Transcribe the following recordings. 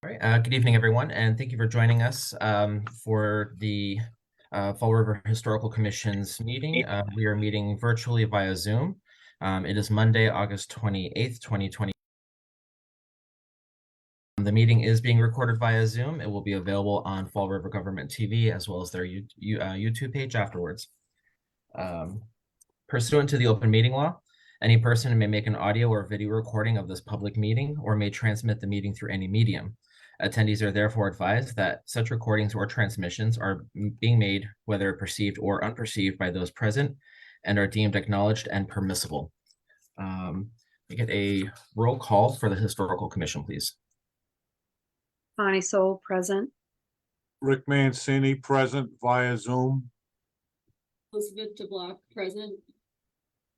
All right. Good evening, everyone, and thank you for joining us for the Fall River Historical Commission's meeting. We are meeting virtually via Zoom. It is Monday, August 28th, 2020. The meeting is being recorded via Zoom. It will be available on Fall River Government TV as well as their YouTube page afterwards. Pursuant to the open meeting law, any person may make an audio or video recording of this public meeting or may transmit the meeting through any medium. Attendees are therefore advised that such recordings or transmissions are being made, whether perceived or unperceived, by those present and are deemed acknowledged and permissible. We get a roll call for the Historical Commission, please. Connie Soul, present. Rick Mancini, present via Zoom. Elizabeth DeBlock, present.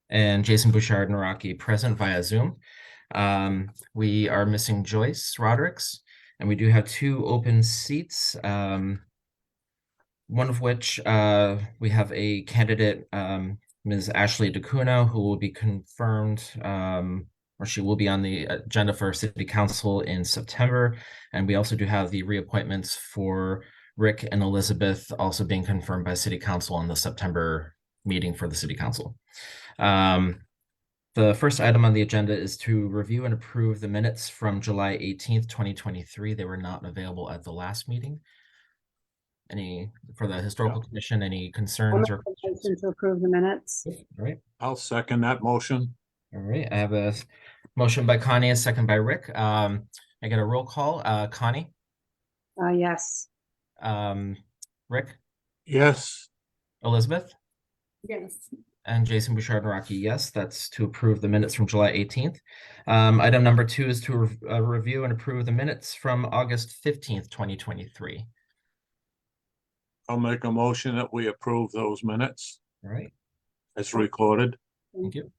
And Jason Bouchard-Naraki, present via Zoom. We are missing Joyce Rodericks, and we do have two open seats, one of which we have a candidate, Ms. Ashley DeCuno, who will be confirmed, or she will be on the agenda for City Council in September. And we also do have the reappointments for Rick and Elizabeth also being confirmed by City Council on the September meeting for the City Council. The first item on the agenda is to review and approve the minutes from July 18th, 2023. They were not available at the last meeting. For the Historical Commission, any concerns or questions? To approve the minutes. All right. I'll second that motion. All right. I have a motion by Connie, a second by Rick. I get a roll call. Connie? Yes. Rick? Yes. Elizabeth? Yes. And Jason Bouchard-Naraki, yes. That's to approve the minutes from July 18th. Item number 2 is to review and approve the minutes from August 15th, 2023. I'll make a motion that we approve those minutes All right. as recorded. Thank you.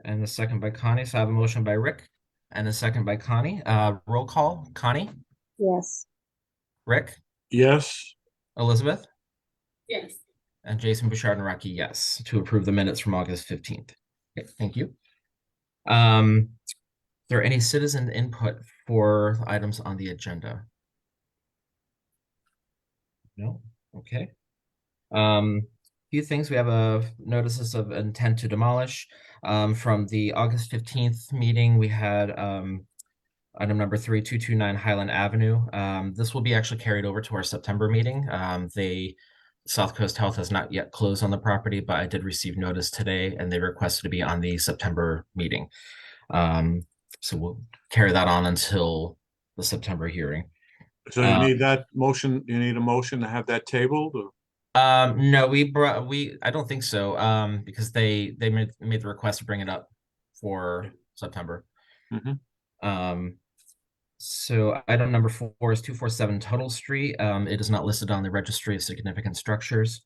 And a second by Connie. So I have a motion by Rick and a second by Connie. Roll call. Connie? Yes. Rick? Yes. Elizabeth? Yes. And Jason Bouchard-Naraki, yes, to approve the minutes from August 15th. Okay, thank you. Is there any citizen input for items on the agenda? No? Okay. Few things. We have notices of intent to demolish. From the August 15th meeting, we had item number 3229 Highland Avenue. This will be actually carried over to our September meeting. South Coast Health has not yet closed on the property, but I did receive notice today and they requested to be on the September meeting. So we'll carry that on until the September hearing. So you need that motion, you need a motion to have that tabled? Or? No, I don't think so. Because they made the request to bring it up for September. Mm-hmm. So item number 4 is 247 Tuttle Street. It is not listed on the Registry of Significant Structures.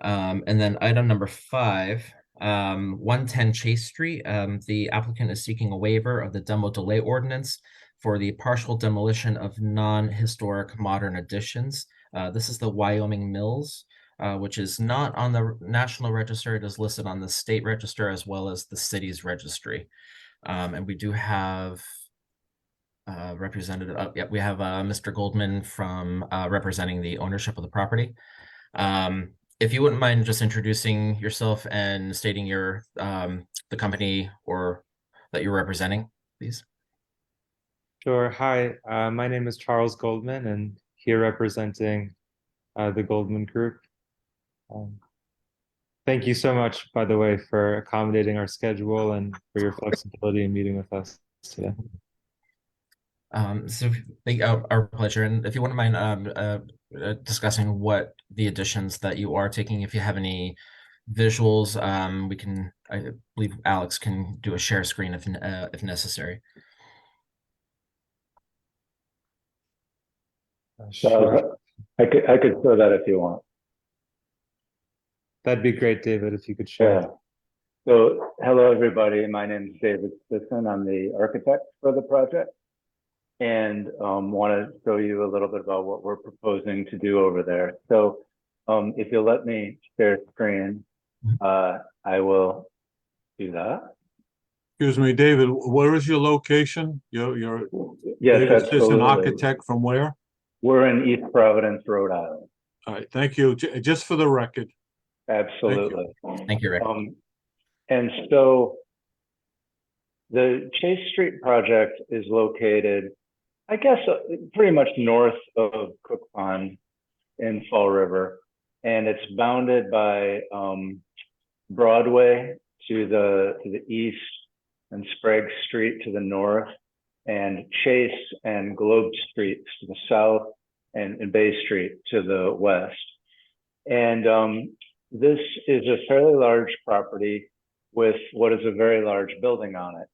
And then item number 5, 110 Chase Street. The applicant is seeking a waiver of the demo delay ordinance for the partial demolition of non-historic modern additions. This is the Wyoming Mills, which is not on the National Register. It is listed on the state register as well as the city's registry. And we do have representative. We have Mr. Goldman from representing the ownership of the property. If you wouldn't mind just introducing yourself and stating your the company or that you're representing, please. Sure. Hi, my name is Charles Goldman, and here representing the Goldman Group. Thank you so much, by the way, for accommodating our schedule and for your flexibility in meeting with us today. So our pleasure. And if you wouldn't mind discussing what the additions that you are taking, if you have any visuals, I believe Alex can do a share screen if necessary. Sure. I could show that if you want. That'd be great, David, if you could share. Yeah. So, hello everybody. My name is David Sisson. I'm the architect for the project, and want to show you a little bit about what we're proposing to do over there. So, if you'll let me share screen, I will do that. Excuse me, David, where is your location? You're Yes, David Sisson, absolutely. architect from where? We're in East Providence, Rhode Island. All right, thank you. Just for the record. Absolutely. Thank you, Rick. And so the Chase Street project is located, I guess, pretty much north of Cook Pond in Fall River, and it's bounded by Broadway to the east and Sprague Street to the north, and Chase and Globe Streets to the south, and Bay Street to the west. And this is a fairly large property with what is a very large building on it.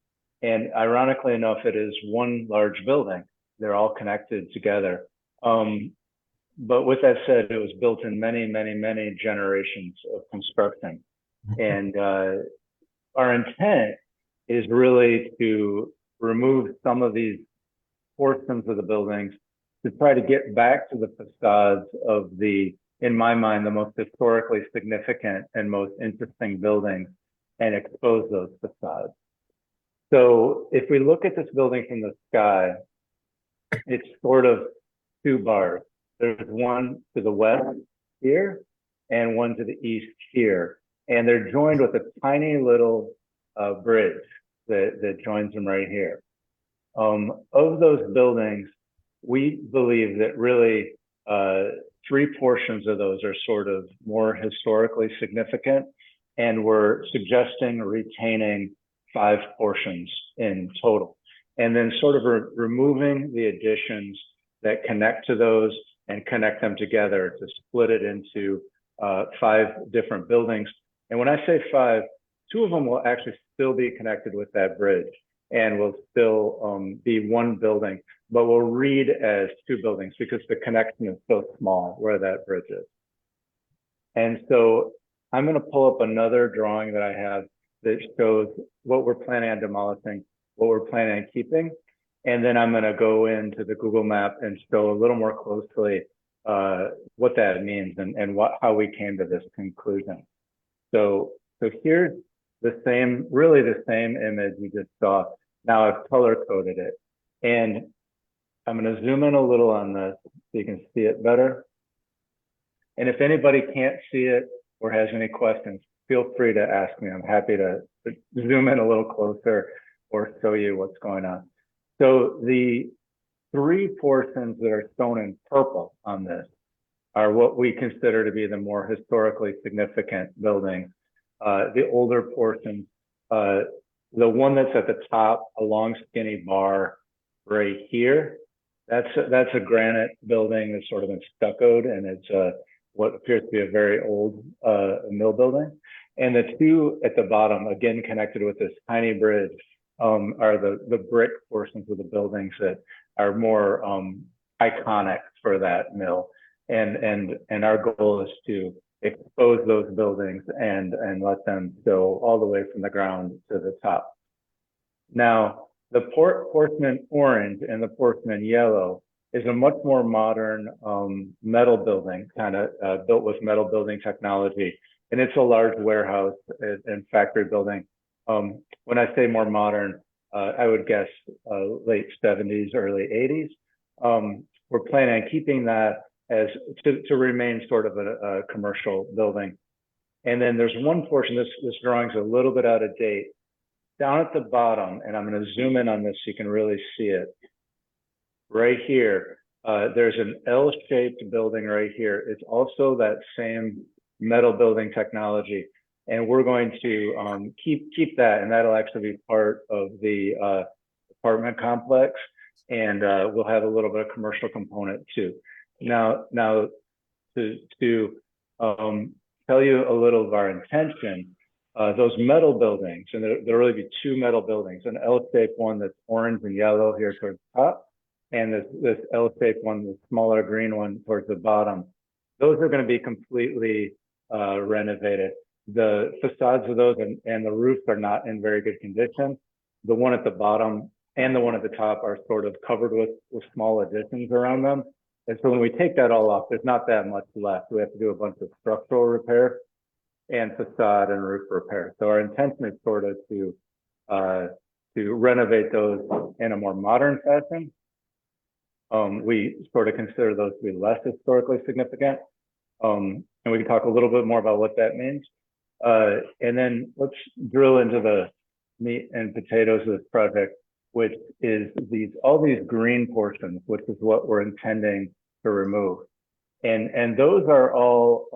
And ironically enough, it is one large building. They're all connected together. But with that said, it was built in many, many, many generations of construction. And our intent is really to remove some of these portions of the buildings to try to get back to the facades of the, in my mind, the most historically significant and most interesting buildings and expose those facades. So if we look at this building from the sky, it's sort of two bars. There's one to the west here and one to the east here. And they're joined with a tiny little bridge that joins them right here. Of those buildings, we believe that really three portions of those are sort of more historically significant, and we're suggesting retaining 5 portions in total, and then sort of removing the additions that connect to those and connect them together to split it into 5 different buildings. And when I say 5, 2 of them will actually still be connected with that bridge and will still be one building, but will read as 2 buildings because the connection is so small where that bridge is. And so I'm going to pull up another drawing that I have that shows what we're planning on demolishing, what we're planning on keeping. And then I'm going to go into the Google map and show a little more closely what that means and how we came to this conclusion. So here's the same, really the same image we just saw. Now I've color coded it. And I'm going to zoom in a little on this so you can see it better. And if anybody can't see it or has any questions, feel free to ask me. I'm happy to zoom in a little closer or show you what's going on. So the 3 portions that are shown in purple on this are what we consider to be the more historically significant buildings. The older portions, the one that's at the top, a long skinny bar right here, that's a granite building that's sort of been stuccoed, and it's what appears to be a very old mill building. And the 2 at the bottom, again connected with this tiny bridge, are the brick portions of the buildings that are more iconic for that mill. And our goal is to expose those buildings and let them go all the way from the ground to the top. Now, the portion in orange and the portion in yellow is a much more modern metal building, kind of built with metal building technology. And it's a large warehouse and factory building. When I say more modern, I would guess late 70s, early 80s. We're planning on keeping that as to remain sort of a commercial building. And then there's one portion, this drawing's a little bit out of date. Down at the bottom, and I'm going to zoom in on this so you can really see it. Right here, there's an L-shaped building right here. It's also that same metal building technology. And we're going to keep that, and that'll actually be part of the apartment complex. And we'll have a little bit of commercial component too. Now to tell you a little of our intention, those metal buildings, and there'll really be 2 metal buildings, an L-shaped one that's orange and yellow here towards the top, and this L-shaped one, the smaller green one towards the bottom. Those are going to be completely renovated. The facades of those and the roofs are not in very good condition. The one at the bottom and the one at the top are sort of covered with small additions around them. And so when we take that all off, there's not that much left. We have to do a bunch of structural repair and facade and roof repair. So our intention is sort of to to renovate those in a more modern fashion. We sort of consider those to be less historically significant. And we can talk a little bit more about what that means. And then let's drill into the meat and potatoes of this project, which is all these green portions, which is what we're intending to remove. And those are all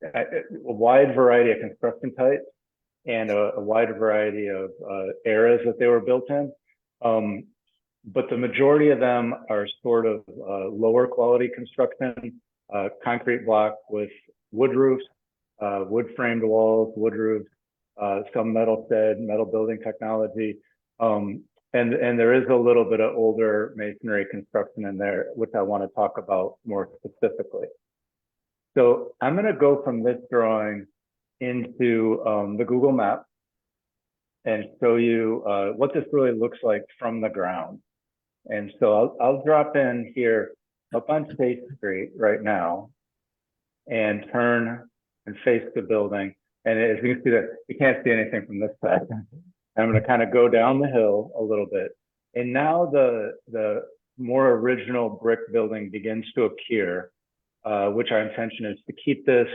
a wide variety of construction types and a wide variety of eras that they were built in. But the majority of them are sort of lower quality construction, concrete block with wood roofs, wood framed walls, wood roofs, some metal shed, metal building technology. And there is a little bit of older masonry construction in there, which I want to talk about more specifically. So I'm going to go from this drawing into the Google map and show you what this really looks like from the ground. And so I'll drop in here up on State Street right now and turn and face the building. And as you can see that you can't see anything from this side. I'm going to kind of go down the hill a little bit. And now the more original brick building begins to appear, which our intention is to keep this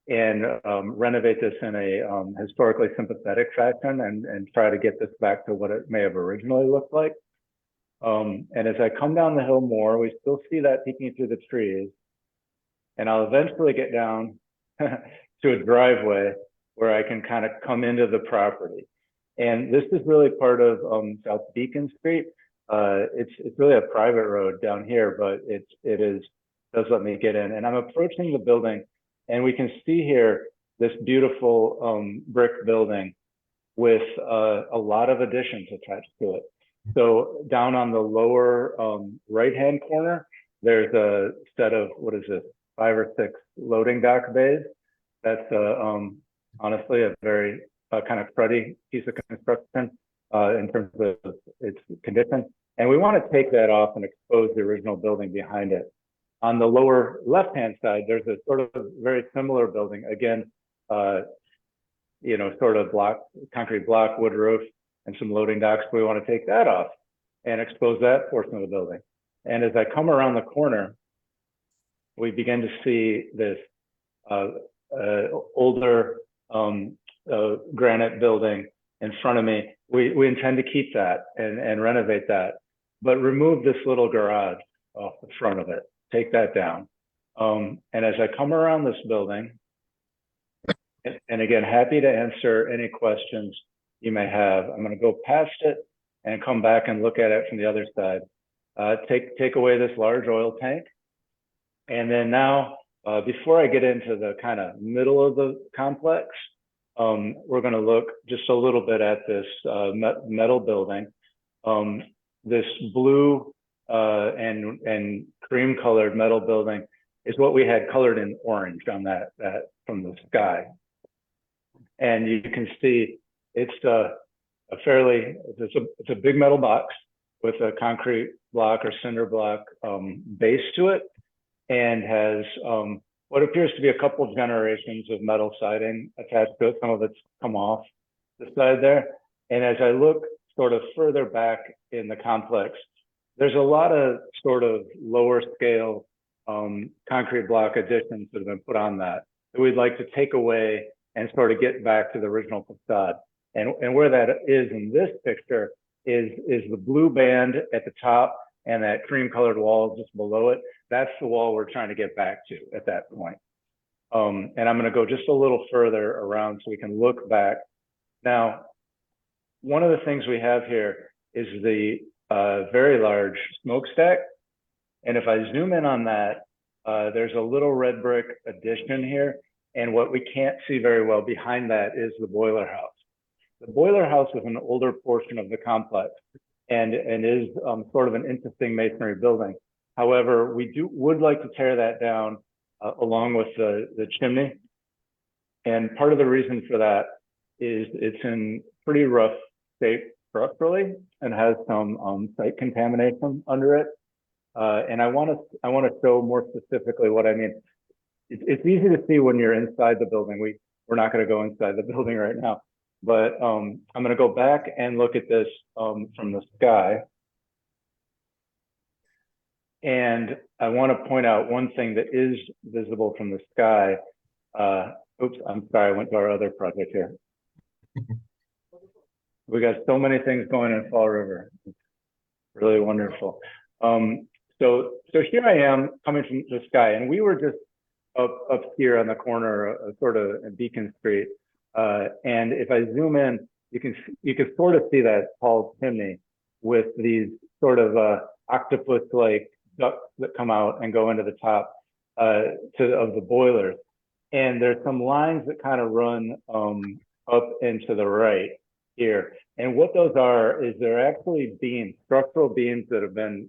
and renovate this in a historically sympathetic fashion and try to get this back to what it may have originally looked like. And as I come down the hill more, we still see that peeking through the trees. And I'll eventually get down to a driveway where I can kind of come into the property. And this is really part of South Beacon Street. It's really a private road down here, but it does let me get in. And I'm approaching the building, and we can see here this beautiful brick building with a lot of additions attached to it. So down on the lower right-hand corner, there's a set of, 5 or 6 loading dock bays. That's honestly a very kind of cruddy piece of construction in terms of its condition. And we want to take that off and expose the original building behind it. On the lower left-hand side, there's a sort of very similar building. Again, sort of concrete block, wood roof, and some loading docks. We want to take that off and expose that portion of the building. And as I come around the corner, we begin to see this older granite building in front of me. We intend to keep that and renovate that, but remove this little garage off the front of it. Take that down. And as I come around this building, and again, happy to answer any questions you may have. I'm going to go past it and come back and look at it from the other side. Take away this large oil tank. And then now, before I get into the kind of middle of the complex, we're going to look just a little bit at this metal building. This blue and cream colored metal building is what we had colored in orange on that from the sky. And you can see it's a big metal box with a concrete block or cinder block base to it, and has what appears to be a couple of generations of metal siding attached to it. Some of it's come off the side there. And as I look sort of further back in the complex, there's a lot of sort of lower scale concrete block additions that have been put on that we'd like to take away and sort of get back to the original facade. And where that is in this picture is the blue band at the top and that cream colored wall just below it. That's the wall we're trying to get back to at that point. And I'm going to go just a little further around so we can look back. Now, one of the things we have here is the very large smokestack. And if I zoom in on that, there's a little red brick addition here. And what we can't see very well behind that is the boiler house. The boiler house is an older portion of the complex and is sort of an interesting masonry building. However, we would like to tear that down along with the chimney. And part of the reason for that is it's in pretty rough state structurally and has some site contamination under it. And I want to show more specifically what I mean. It's easy to see when you're inside the building. We're not going to go inside the building right now, but I'm gonna go back and look at this from the sky. And I want to point out one thing that is visible from the sky. Oops, I'm sorry, I went to our other project here. We got so many things going in Fall River. It's really wonderful. So here I am coming from the sky, and we were just up here on the corner, sort of Beacon Street. And if I zoom in, you can sort of see that tall chimney with these sort of octopus-like ducts that come out and go into the top of the boilers. And there's some lines that kind of run up into the right here. And what those are is they're actually beams, structural beams that have been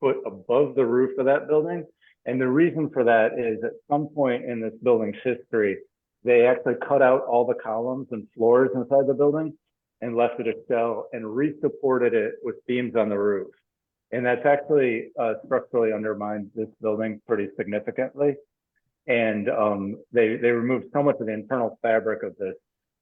put above the roof of that building. And the reason for that is at some point in this building's history, they actually cut out all the columns and floors inside the building and left it a shell and re-supported it with beams on the roof. And that's actually structurally undermined this building pretty significantly. And they removed so much of the internal fabric of this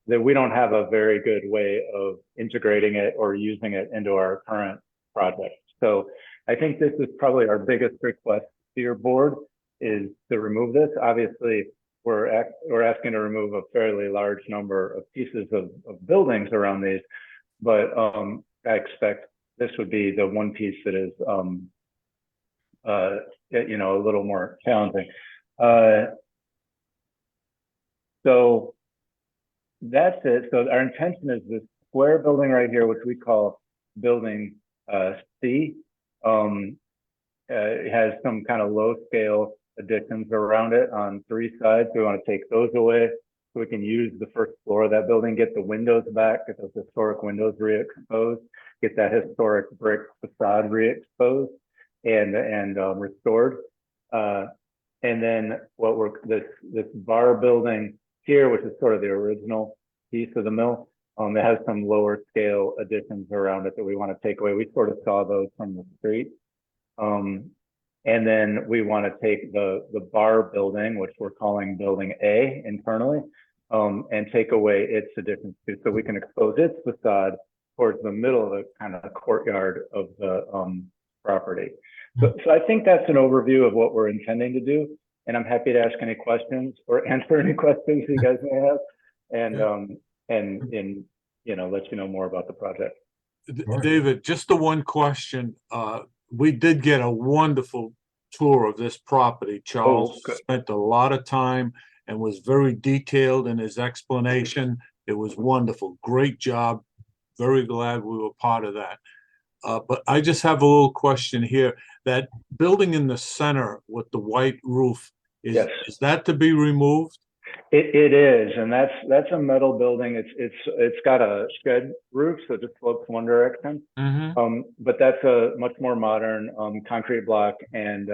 that we don't have a very good way of integrating it or using it into our current project. So I think this is probably our biggest request to your board is to remove this. Obviously, we're asking to remove a fairly large number of pieces of buildings around these, but I expect this would be the one piece that is, you know, a little more challenging. So that's it. So our intention is this square building right here, which we call building C. It has some kind of low scale additions around it on 3 sides. We want to take those away so we can use the first floor of that building, get the windows back, get those historic windows re-exposed, get that historic brick facade re-exposed and restored. And then what this bar building here, which is sort of the original piece of the mill, it has some lower scale additions around it that we want to take away. We sort of saw those from the street. And then we want to take the bar building, which we're calling building A internally, and take away its additions too. So we can expose its facade towards the middle of the kind of courtyard of the property. So I think that's an overview of what we're intending to do. And I'm happy to ask any questions or answer any questions you guys may have. And you know, let you know more about the project. David, just the one question. We did get a wonderful tour of this property. Charles spent a lot of time and was very detailed in his explanation. It was wonderful. Great job. Very glad we were part of that. But I just have a little question here. That building in the center with the white roof, is that to be removed? It is, and that's a metal building. It's got a shed roof, so it just slopes one direction. Mm-hmm. But that's a much more modern concrete block and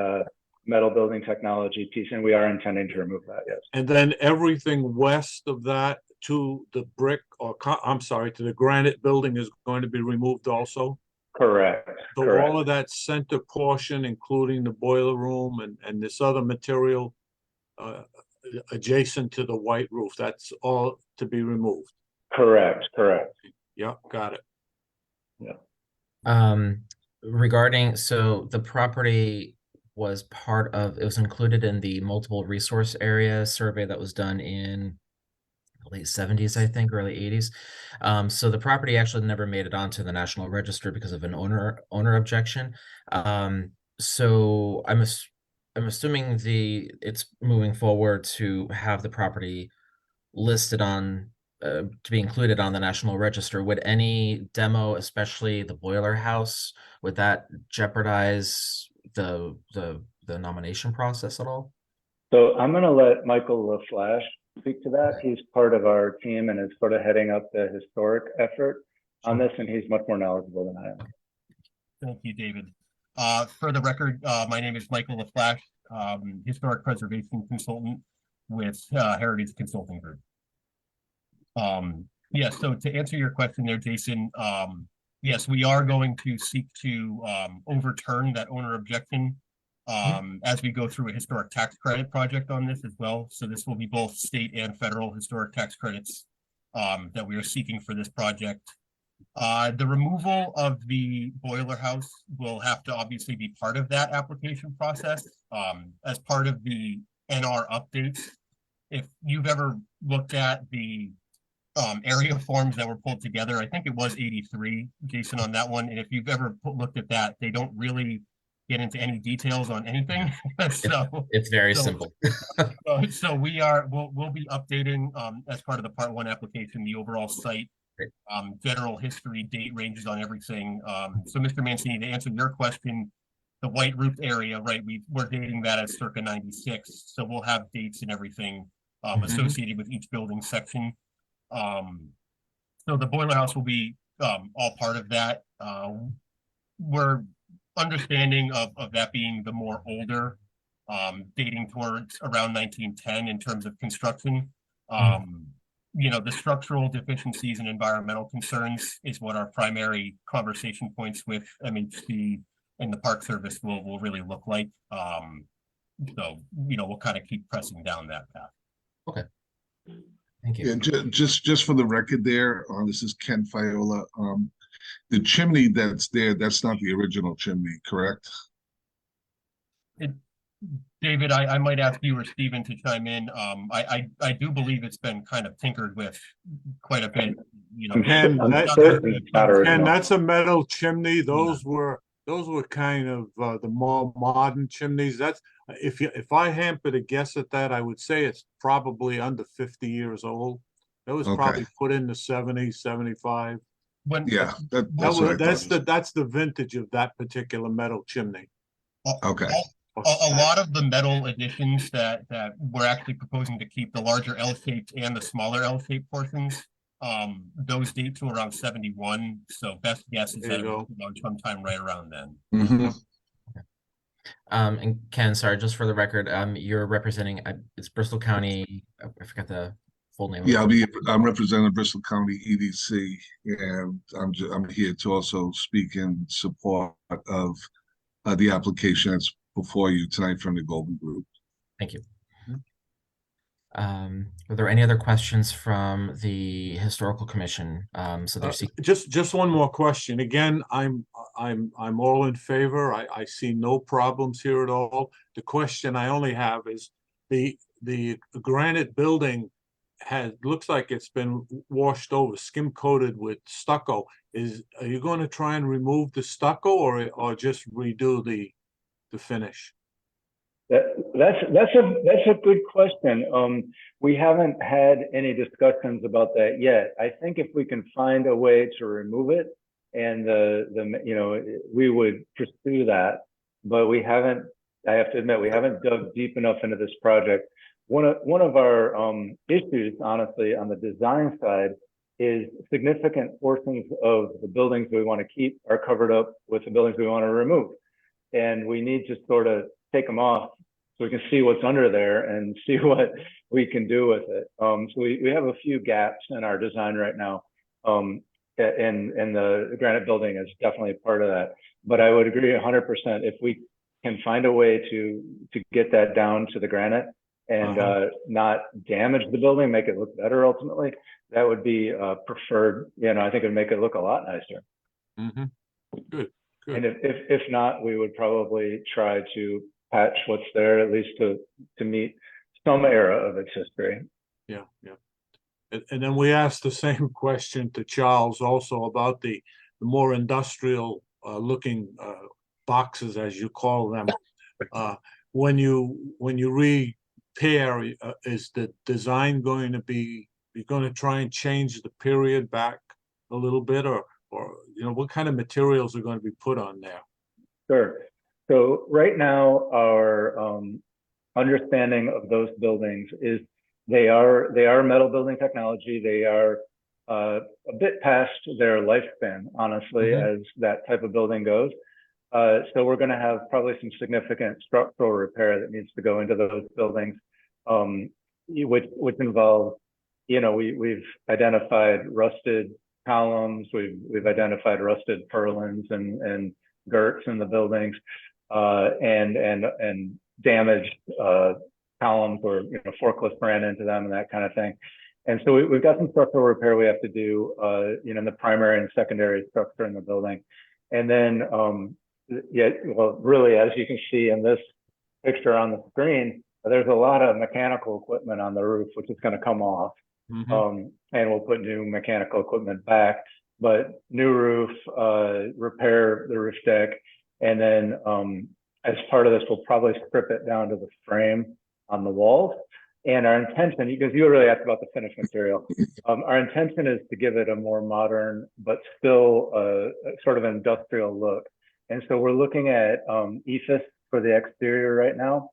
metal building technology piece, and we are intending to remove that. Yes. And then everything west of that to the brick, or I'm sorry, to the granite building is going to be removed also. Correct. So correct. all of that center portion, including the boiler room and this other material adjacent to the white roof, that's all to be removed. Correct. Yeah, got it. Yeah. Regarding, so the property was it was included in the multiple resource area survey that was done in the late 70s, I think, early 80s. So the property actually never made it onto the National Register because of an owner objection. So I'm assuming it's moving forward to have the property listed on to be included on the National Register. Would any demo, especially the boiler house, would that jeopardize the nomination process at all? So I'm going to let Michael LaFlash speak to that. He's part of our team and is sort of heading up the historic effort on this, and he's much more knowledgeable than I am. Thank you, David. For the record, my name is Michael LaFlash, historic preservation consultant with Heritage Consulting Group. Yeah, so to answer your question there, Jason, yes, we are going to seek to overturn that owner objection as we go through a historic tax credit project on this as well. So this will be both state and federal historic tax credits that we are seeking for this project. The removal of the boiler house will have to obviously be part of that application process, as part of the NR updates. If you've ever looked at the area forms that were pulled together, I think it was 83, Jason, on that one. And if you've ever looked at that, they don't really get into any details on anything. So It's very so- simple. so we'll be updating as part of the part 1 application, the overall site, Great. general history, date ranges on everything. So Mr. Mancini, to answer your question, the white roof area, right, we're dating that as circa 96. So we'll have dates and everything associated with each building section. So the boiler house will be all part of that. We're understanding of that being the more older, dating towards around 1910 in terms of construction. You know, the structural deficiencies and environmental concerns is what our primary conversation points with MHC and the Park Service will really look like. So, you know, we'll kind of keep pressing down that path. Thank you. Yeah, just for the record there, this is Ken Fiola. The chimney that's there, that's not the original chimney, correct? David, I might ask you or Stephen to chime in. I do believe it's been kind of tinkered with quite a bit, you know. Ken, I'm that- certain it's not And original. that's a metal chimney. Those were kind of the more modern chimneys. That's if I hamper to guess at that, I would say it's probably under 50 years old. That was Okay. probably put in the 70s, 75. When Yeah, that's what I thought. That's the vintage of that particular metal chimney. Okay. a lot of the metal additions that we're actually proposing to keep, the larger L-shaped and the smaller L-shaped portions, those date to around 71. So best guess is There that you it go. was sometime right around then. Mhm. And Ken, sorry, just for the record, you're representing, it's Bristol County, I forgot the full name. of Yeah, it. I'm representing Bristol County EDC, and I'm here to also speak in support of the application that's before you tonight from the Golden Group. Thank you. Are there any other questions from the Historical Commission? So there's Just one more question. Again, I'm all in favor. I see no problems here at all. The question I only have is the granite building looks like it's been washed over, skim coated with stucco. Are you going to try and remove the stucco or just redo the finish? That's a good question. We haven't had any discussions about that yet. I think if we can find a way to remove it, and we would pursue that, but we haven't. I have to admit, we haven't dug deep enough into this project. One of our issues, honestly, on the design side, is significant portions of the buildings we want to keep are covered up with the buildings we want to remove, and we need to sort of take them off so we can see what's under there and see what we can do with it. So we have a few gaps in our design right now, and the granite building is definitely a part of that. But I would agree 100% if we can find a way to get that down to the granite and not damage the building, make it look better ultimately, that would be preferred. I think it'd make it look a lot nicer. Mm-hmm. Good. And if not, we would probably try to patch what's there, at least to meet some era of its history. Yeah. And then we asked the same question to Charles also about the more industrial looking boxes, as you call them. When you repair, is the design going to be, you're going to try and change the period back a little bit, or what kind of materials are going to be put on there? Sure. So right now, our understanding of those buildings is they are metal building technology. They are a bit past their lifespan, honestly, as that type of building goes. So we're going to have probably some significant structural repair that needs to go into those buildings, which involves, we've identified rusted columns, we've identified rusted purlins and girts in the buildings, and damaged columns where forklifts ran into them and that kind of thing. And so we've got some structural repair we have to do, you know, in the primary and secondary structure in the building. And then, yeah, well, really, as you can see in this picture on the screen, there's a lot of mechanical equipment on the roof, which is going to come off. Mhm. And we'll put new mechanical equipment back, but new roof, repair the roof deck. And then, as part of this, we'll probably strip it down to the frame on the walls. And our intention, because you really asked about the finished material, our intention is to give it a more modern, but still sort of industrial look. And so we're looking at EIFS for the exterior right now,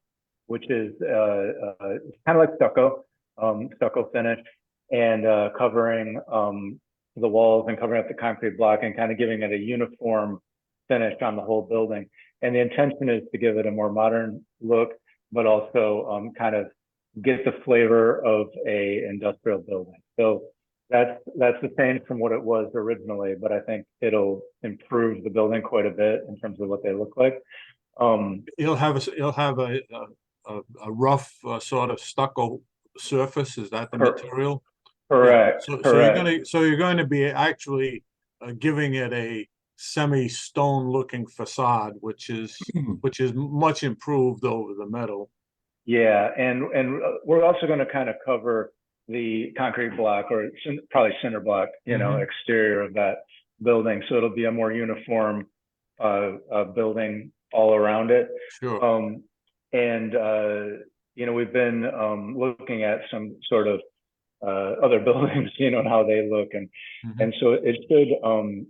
which is kind of like stucco finish, and covering the walls and covering up the concrete block and kind of giving it a uniform finish on the whole building. And the intention is to give it a more modern look, but also kind of get the flavor of a industrial building. So that's the same from what it was originally, but I think it'll improve the building quite a bit in terms of what they look like. You'll have a rough sort of stucco surface. Is that the material? Correct. Yeah. Correct. So you're going to be actually giving it a semi-stone looking facade, which is much improved over the metal. Yeah, and we're also going to kind of cover the concrete block, or probably cinder block, you know, exterior of that building, so it'll be a more uniform building all around it. Sure. And you know, we've been looking at some sort of other buildings, you know, and how they look, and so it should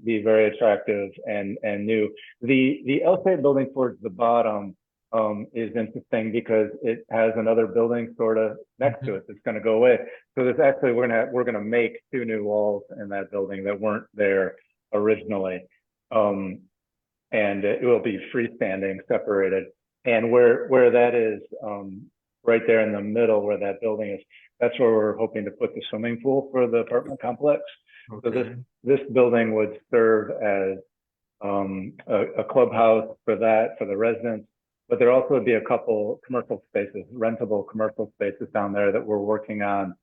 be very attractive and new. The L-shaped building towards the bottom is interesting because it has another building sort of next to it that's going to go away. So there's actually we're gonna make 2 new walls in that building that weren't there originally, and it will be freestanding, separated. And where that is, right there in the middle where that building is, that's where we're hoping to put the swimming pool for the apartment complex. Okay. So this building would serve as a clubhouse for the residents, but there also would be a couple commercial spaces, rentable commercial spaces down there that we're working on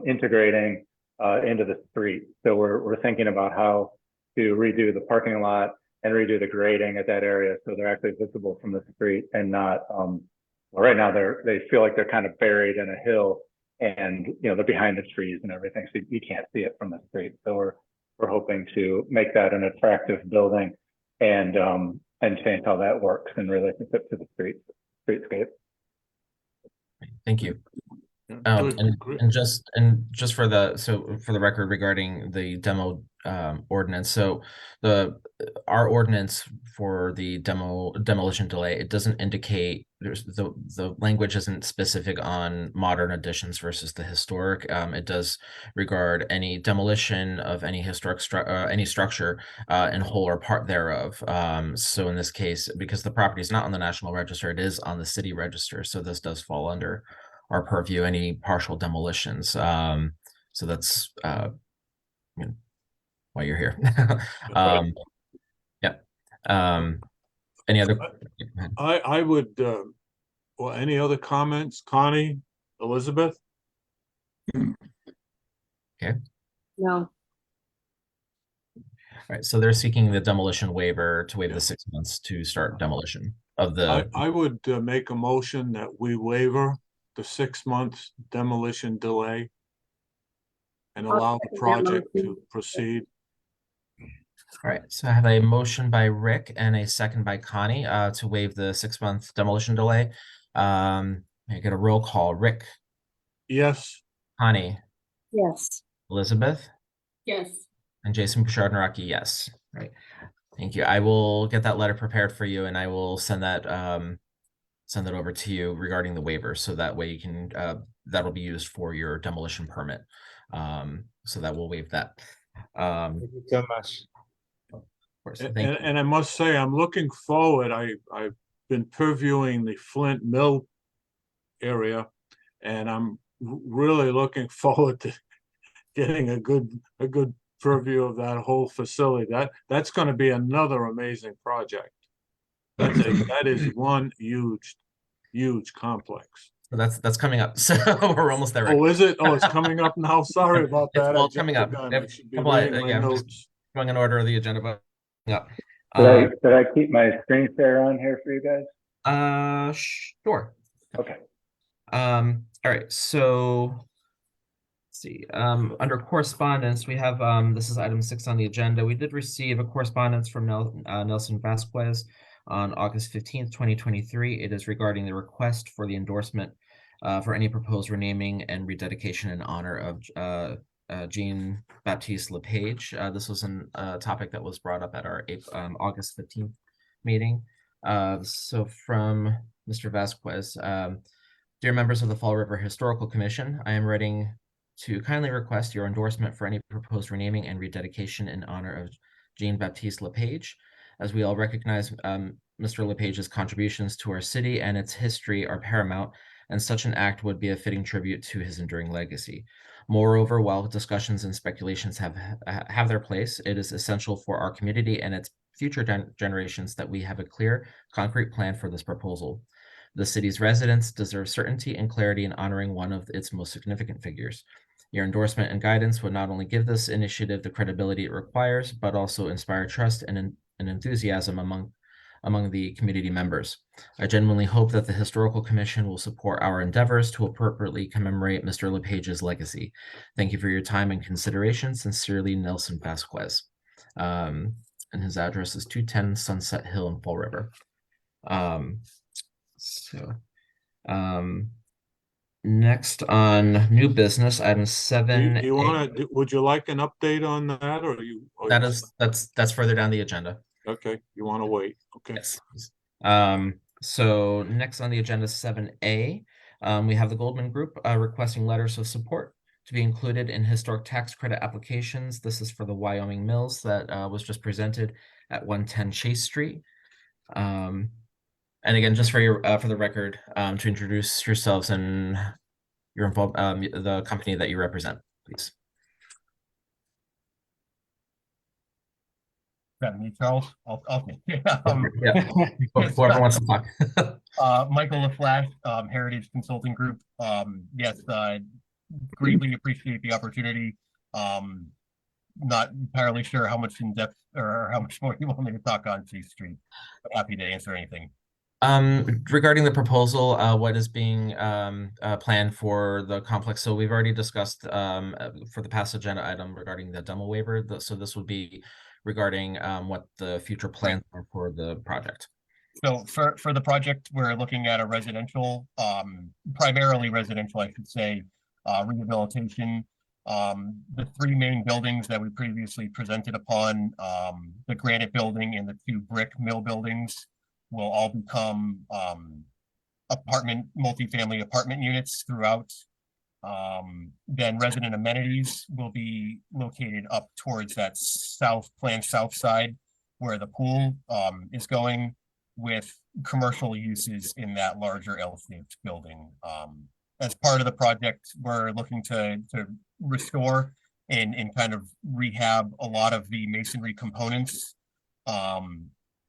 integrating into the street. So we're thinking about how to redo the parking lot and redo the grading at that area so they're actually visible from the street and not, well, right now they feel like they're kind of buried in a hill, and you know they're behind the trees and everything, so you can't see it from the street. So we're hoping to make that an attractive building and change how that works in relationship to the streetscape. Thank you. Yeah, good, great. And just for the record regarding the demo ordinance, so our ordinance for the demolition delay, it doesn't indicate, the language isn't specific on modern additions versus the historic. It does regard any demolition of any historic any structure in whole or part thereof. So in this case, because the property is not on the National Register, it is on the city register, so this does fall under our purview, any partial demolitions. So that's you know, why you're here. Yeah. Any other? I would, well, any other comments? Connie, Elizabeth? Okay. No. All right, so they're seeking the demolition waiver to waive the 6 months to start demolition of the. I would make a motion that we waiver the 6 months demolition delay and I'll allow second the that project motion. to proceed. All right, so I have a motion by Rick and a second by Connie to waive the 6 month demolition delay. I get a roll call. Rick, Yes. Connie, Yes. Elizabeth, Yes. and Jason Bouchard-Naraki, yes. Right. Thank you. I will get that letter prepared for you, and I will send that over to you regarding the waiver, so that way you can that'll be used for your demolition permit. So that will waive that. Thank you so much. Of course. And I must say, I'm looking forward. I've been previewing the Flint Mill area, and I'm really looking forward to getting a good purview of that whole facility. That's going to be another amazing project. That is one huge complex. So that's coming up. So we're almost there. Oh, is it? Oh, it's coming up now. Sorry about It's that. well I coming jumped up. the gun. I should be Couple, reading my yeah, I'm just notes. going in order of the agenda, but yeah. Did I keep my screen share on here for you guys? Sure. Okay. All right, so let's see. Under correspondence, we have this is item 6 on the agenda. We did receive a correspondence from Nelson Vasquez on August 15th, 2023. It is regarding the request for the endorsement for any proposed renaming and rededication in honor of Jean Baptiste Lepage. This was a topic that was brought up at our August 15th meeting. So from Mr. Vasquez, dear members of the Fall River Historical Commission, I am writing to kindly request your endorsement for any proposed renaming and rededication in honor of Jean Baptiste Lepage. As we all recognize, Mr. Lepage's contributions to our city and its history are paramount, and such an act would be a fitting tribute to his enduring legacy. Moreover, while discussions and speculations have their place, it is essential for our community and its future generations that we have a clear, concrete plan for this proposal. The city's residents deserve certainty and clarity in honoring one of its most significant figures. Your endorsement and guidance would not only give this initiative the credibility it requires, but also inspire trust and enthusiasm among the community members. I genuinely hope that the Historical Commission will support our endeavors to appropriately commemorate Mr. Lepage's legacy. Thank you for your time and consideration. Sincerely, Nelson Vasquez. And his address is 210 Sunset Hill in Fall River. Next on new business, item 7. Do you want to? Would you like an update on that, or you? That's further down the agenda. Okay. You want to wait? Okay. Yes. So next on the agenda, 7A, we have the Goldman Group requesting letters of support to be included in historic tax credit applications. This is for the Wyoming Mills that was just presented at 110 Chase Street. And again, just for the record, to introduce yourselves and your involved, the company that you represent, please. That me, Charles? Yeah. Whoever wants to talk. Michael LaFlash, Heritage Consulting Group. Yes, greatly appreciate the opportunity. Not entirely sure how much in depth or how much more you want me to talk on Chase Street, but happy to answer anything. Regarding the proposal, what is being planned for the complex? So we've already discussed for the past agenda item regarding the demo waiver. So this would be regarding what the future plans are for the project. So for the project, we're looking at a residential, primarily residential, I should say, rehabilitation. The 3 main buildings that we previously presented upon, the granite building and the 2 brick mill buildings, will all become multifamily apartment units throughout. Then resident amenities will be located up towards that planned south side where the pool is going, with commercial uses in that larger L-shaped building. As part of the project, we're looking to restore and kind of rehab a lot of the masonry components.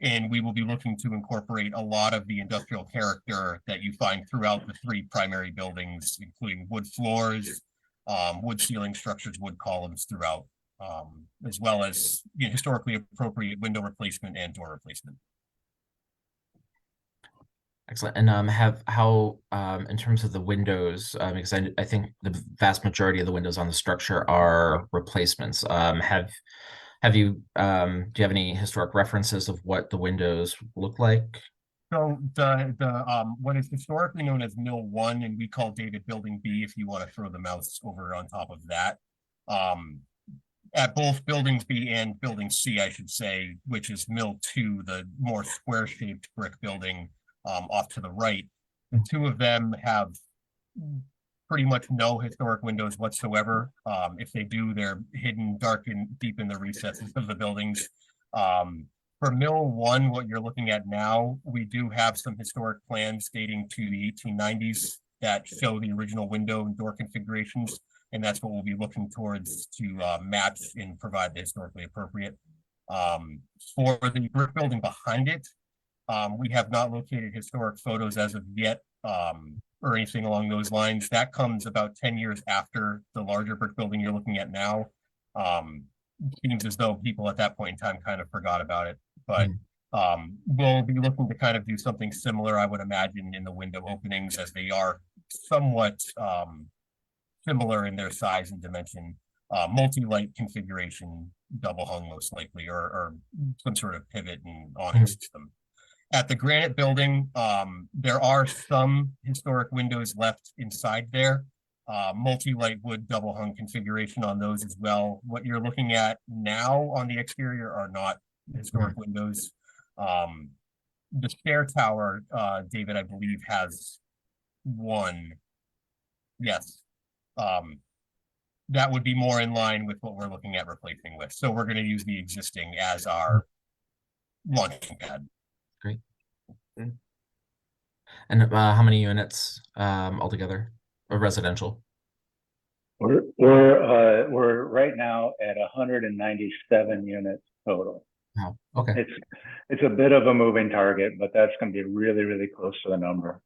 And we will be looking to incorporate a lot of the industrial character that you find throughout the 3 primary buildings, including wood floors, wood ceiling structures, wood columns throughout, as well as historically appropriate window replacement and door replacement. Excellent. And in terms of the windows, because I think the vast majority of the windows on the structure are replacements. Do you have any historic references of what the windows look like? So the what is historically known as Mill 1, and we call David Building B if you want to throw the mouse over on top of that. At both Buildings B and Building C, I should say, which is Mill 2, the more square-shaped brick building off to the right, the 2 of them have pretty much no historic windows whatsoever. If they do, they're hidden dark and deep in the recesses of the buildings. For Mill 1, what you're looking at now, we do have some historic plans dating to the 1890s that show the original window and door configurations, and that's what we'll be looking towards to match and provide the historically appropriate. For the brick building behind it, we have not located historic photos as of yet or anything along those lines. That comes about 10 years after the larger brick building you're looking at now. Seems as though people at that point in time kind of forgot about it, but we'll be looking to kind of do something similar, I would imagine, in the window openings, as they are somewhat similar in their size and dimension. Multi-light configuration, double hung most likely, or some sort of pivot and awning system. At the Granite Building, there are some historic windows left inside there. Multi-light wood double hung configuration on those as well. What you're looking at now on the exterior are not historic windows. The stair tower, David, I believe, has one. Yes. That would be more in line with what we're looking at replacing with. So we're going to use the existing as our launching pad. Great. And how many units altogether, or residential? We're right now at 197 units total. Oh, okay. It's a bit of a moving target, but that's going to be really, really close to the number.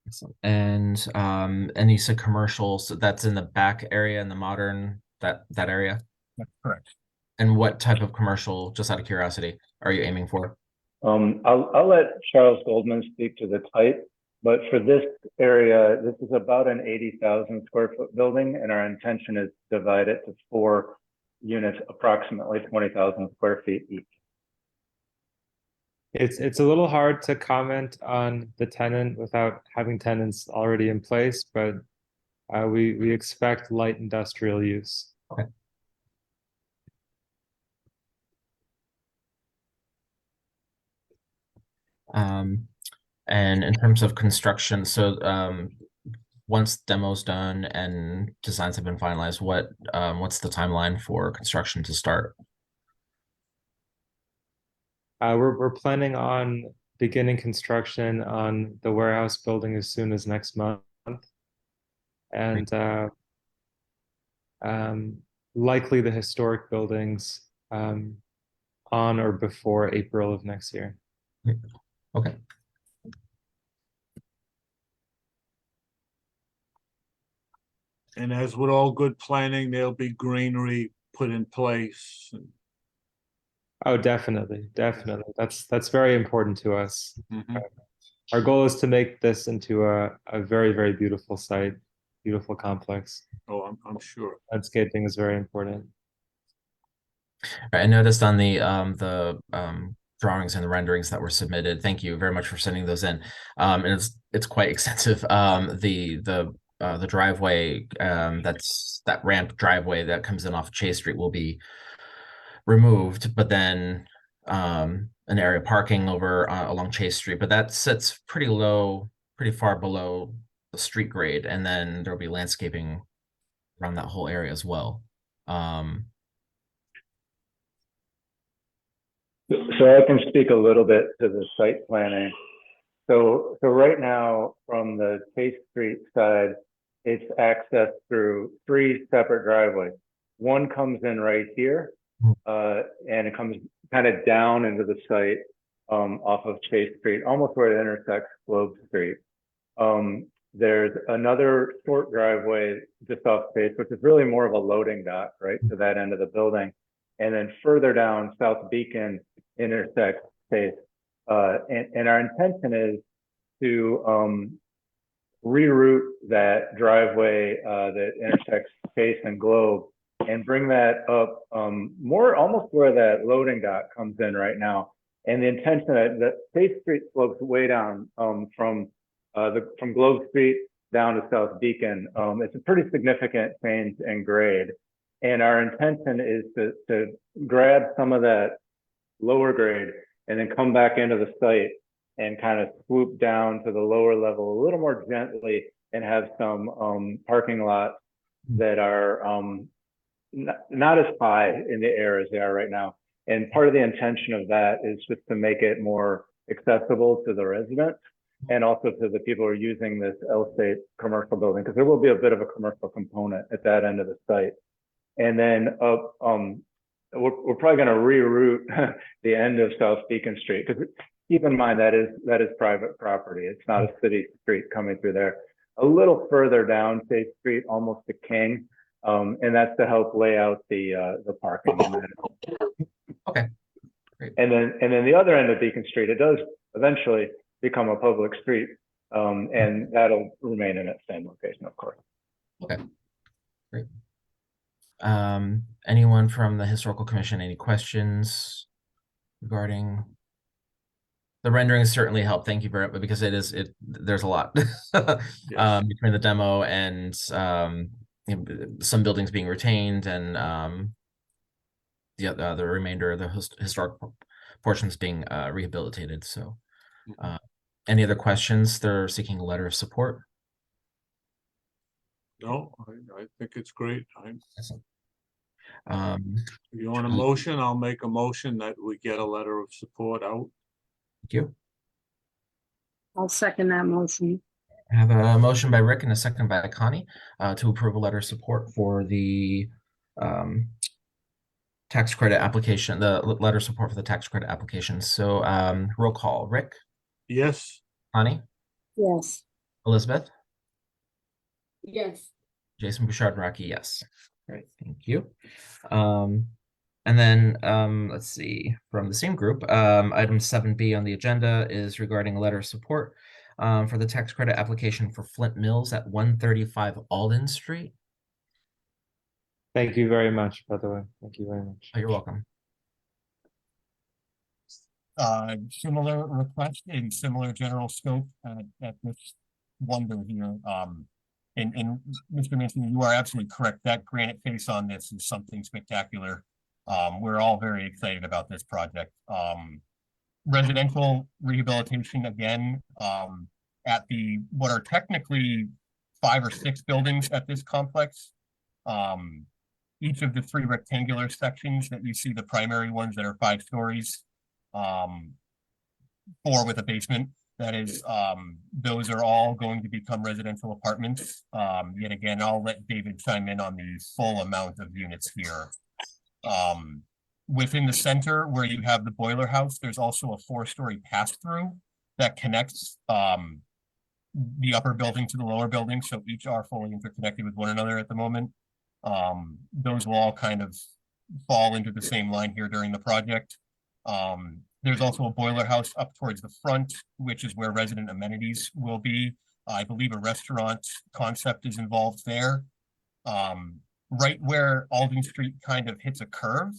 Excellent. And you said commercial, so that's in the back area in the modern that area? That's correct. And what type of commercial, just out of curiosity, are you aiming for? I'll let Charles Goldman speak to the type, but for this area, this is about an 80,000 square foot building, and our intention is to divide it to 4 units, approximately 20,000 square feet each. It's a little hard to comment on the tenant without having tenants already in place, but we expect light industrial use. Okay. And in terms of construction, so once demo's done and designs have been finalized, what's the timeline for construction to start? We're planning on beginning construction on the warehouse building as soon as next month, and likely the historic buildings on or before April of next year. Okay. And as with all good planning, there'll be greenery put in place. Oh, definitely. That's very important to us. Mhm. Our goal is to make this into a very, very beautiful site, beautiful complex. Oh, I'm sure. Landscaping is very important. I noticed on the drawings and the renderings that were submitted. Thank you very much for sending those in. And it's quite extensive. The driveway, that's that ramp driveway that comes in off Chase Street will be removed, but then an area parking over along Chase Street, but that sits pretty low, pretty far below the street grade, and then there'll be landscaping around that whole area as well. So I can speak a little bit to the site planning. So right now, from the Chase Street side, it's accessed through 3 separate driveways. One comes in right here, and it comes kind of down into the site off of Chase Street, almost where it intersects Globe Street. There's another short driveway just off Chase, which is really more of a loading dock, right, to that end of the building. And then further down, South Beacon intersects Chase. And our intention is to reroute that driveway that intersects Chase and Globe and bring that up more almost where that loading dock comes in right now. And the intention that Chase Street slopes way down from Globe Street down to South Beacon. It's a pretty significant change in grade. And our intention is to grab some of that lower grade and then come back into the site and kind of swoop down to the lower level a little more gently and have some parking lots that are not as high in the air as they are right now. And part of the intention of that is just to make it more accessible to the residents and also to the people who are using this L-shaped commercial building, because there will be a bit of a commercial component at that end of the site. And then we're probably going to reroute the end of South Beacon Street, because keep in mind that is private property. It's not a city street coming through there. A little further down State Street, almost to King, and that's to help lay out the parking. Okay, great. And then the other end of Beacon Street, it does eventually become a public street, and that'll remain in its same location, of course. Okay, great. Anyone from the Historical Commission, any questions regarding? The renderings certainly help. Thank you very much, because there's a lot between the demo and some buildings being retained and the remainder of the historic portions being rehabilitated. So, any other questions? They're seeking a letter of support. No, I think it's great. Excellent. If you want a motion, I'll make a motion that we get a letter of support out. Thank you. I'll second that motion. I have a motion by Rick and a second by Connie to approve a letter of support for the tax credit application, the letter of support for the tax credit application. So roll call. Rick? Yes. Connie? Yes. Elizabeth? Yes. Jason Bouchard and Rocky, yes. Great, thank you. And then let's see, from the same group, item 7B on the agenda is regarding a letter of support for the tax credit application for Flint Mills at 135 Alden Street. Thank you very much, by the way. Thank you very much. Oh, you're welcome. Similar request in similar general scope at this wonder here. And Mr. Mancini, you are absolutely correct. That granite face on this is something spectacular. We're all very excited about this project. Residential rehabilitation again, at what are technically 5 or 6 buildings at this complex. Each of the 3 rectangular sections that you see, the primary ones that are 5 stories, 4 with a basement. That is, those are all going to become residential apartments. Yet again, I'll let David chime in on the full amount of units here. Within the center where you have the boiler house, there's also a 4-story pass-through that connects the upper building to the lower building. So each are fully interconnected with one another at the moment. Those will all kind of fall into the same line here during the project. There's also a boiler house up towards the front, which is where resident amenities will be. I believe a restaurant concept is involved there. Right where Alden Street kind of hits a curve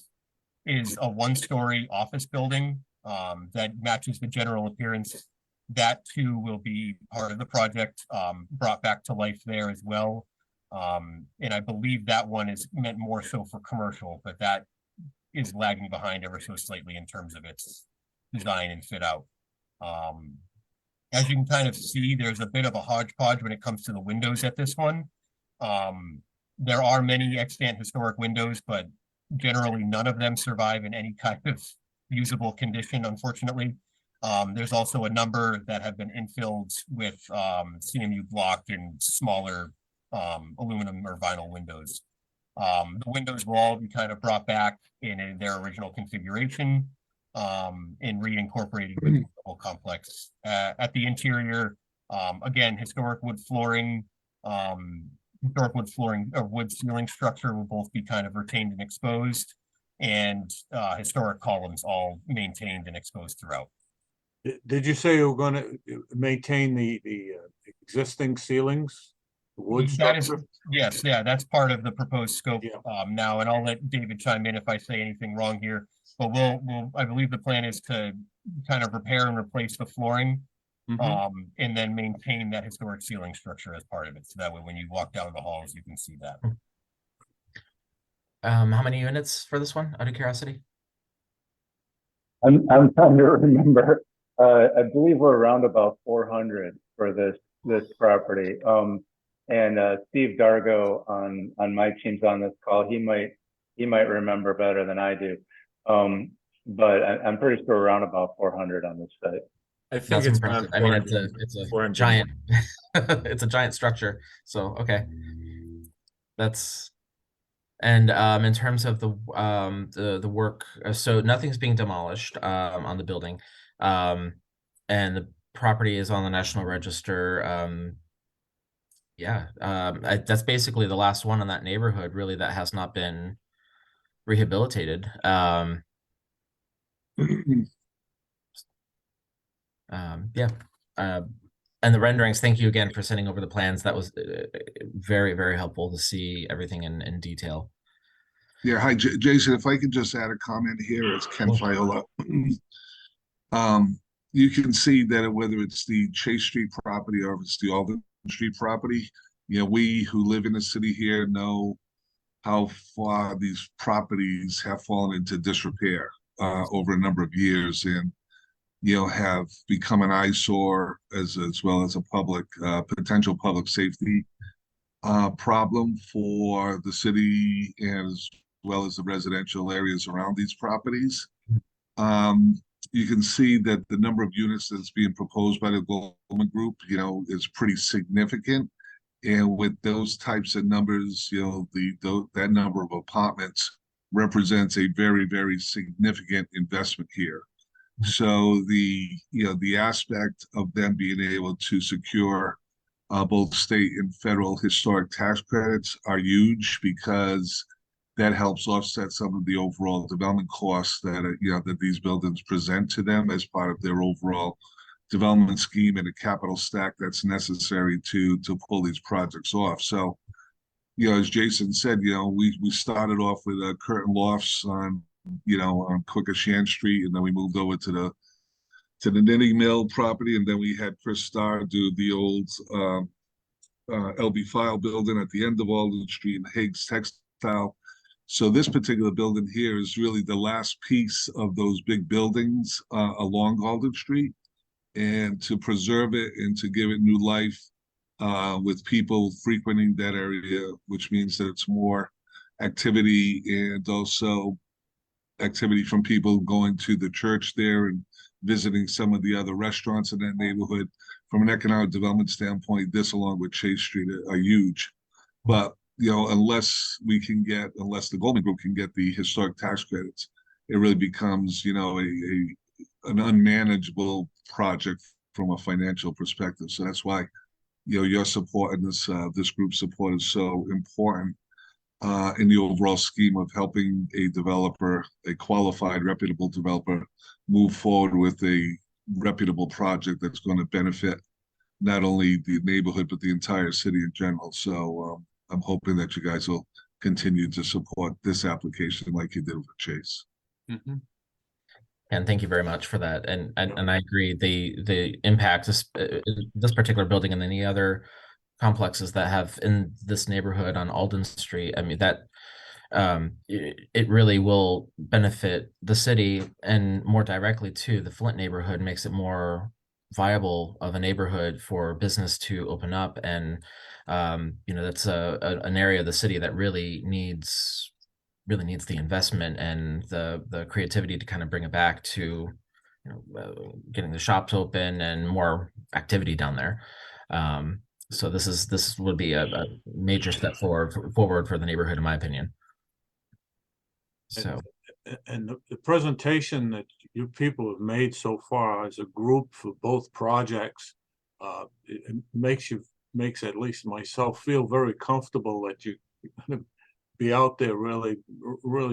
is a 1-story office building that matches the general appearance. That too will be part of the project, brought back to life there as well. And I believe that one is meant more so for commercial, but that is lagging behind ever so slightly in terms of its design and fit out. As you can kind of see, there's a bit of a hodgepodge when it comes to the windows at this one. There are many extant historic windows, but generally none of them survive in any kind of usable condition, unfortunately. There's also a number that have been infilled with CMU block and smaller aluminum or vinyl windows. The windows will all be kind of brought back in their original configuration and reincorporated with the whole complex. At the interior, again, historic wood flooring or wood ceiling structure will both be kind of retained and exposed, and historic columns all maintained and exposed throughout. Did you say you were going to maintain the existing ceilings? Wood structure? Yes, yeah, that's part of the proposed scope Yeah. now, and I'll let David chime in if I say anything wrong here. But I believe the plan is to kind of repair and replace the flooring, and then maintain that historic ceiling structure as part of it. So that way, when you walk down the halls, you can see that. How many units for this one, out of curiosity? I'm trying to remember. I believe we're around about 400 for this property. And Steve Dargo on my team's on this call. He might remember better than I do. But I'm pretty sure around about 400 on this site. I think That's it's impressive. around I mean, it's a 400. giant, it's a giant structure. So, okay. That's, and in terms of the work, so nothing's being demolished on the building. And the property is on the National Register. That's basically the last one in that neighborhood, really, that has not been rehabilitated. Yeah. And the renderings, thank you again for sending over the plans. That was very, very helpful to see everything in detail. Yeah, hi, Jason, if I could just add a comment here, it's Ken Fiola. You can see that whether it's the Chase Street property or if it's the Alden Street property, we who live in the city here know how far these properties have fallen into disrepair over a number of years, and have become an eyesore as well as a public potential public safety problem for the city and as well as the residential areas around these properties. You can see that the number of units that's being proposed by the Goldman Group, is pretty significant. And with those types of numbers, that number of apartments represents a very, very significant investment here. So the aspect of them being able to secure both state and federal historic tax credits are huge, because that helps offset some of the overall development costs that these buildings present to them as part of their overall development scheme and the capital stack that's necessary to pull these projects off. So, as Jason said, we started off with curtain lofts on Quequechan Street, and then we moved over to the knitting mill property, and then we had Chris Starr do the old LB File building at the end of Alden Street and Higgs Textile. So this particular building here is really the last piece of those big buildings along Alden Street, and to preserve it and to give it new life with people frequenting that area, which means that it's more activity and also activity from people going to the church there and visiting some of the other restaurants in that neighborhood. From an economic development standpoint, this along with Chase Street are huge. But unless the Goldman Group can get the historic tax credits, it really becomes an unmanageable project from a financial perspective. So that's why your support and this group's support is so important in the overall scheme of helping a developer, a qualified, reputable developer, move forward with a reputable project that's going to benefit not only the neighborhood but the entire city in general. So I'm hoping that you guys will continue to support this application like you did with Chase. Mm-hmm. And thank you very much for that. And I agree. The impact this particular building and any other complexes that have in this neighborhood on Alden Street, I mean, that it really will benefit the city, and more directly to the Flint neighborhood, makes it more viable of a neighborhood for business to open up. And that's an area of the city that really needs the investment and the creativity to kind of bring it back to getting the shops open and more activity down there. So this would be a major step forward for the neighborhood, in my opinion. So, and the presentation that you people have made so far as a group for both projects, it makes at least myself feel very comfortable that you're going to be out there really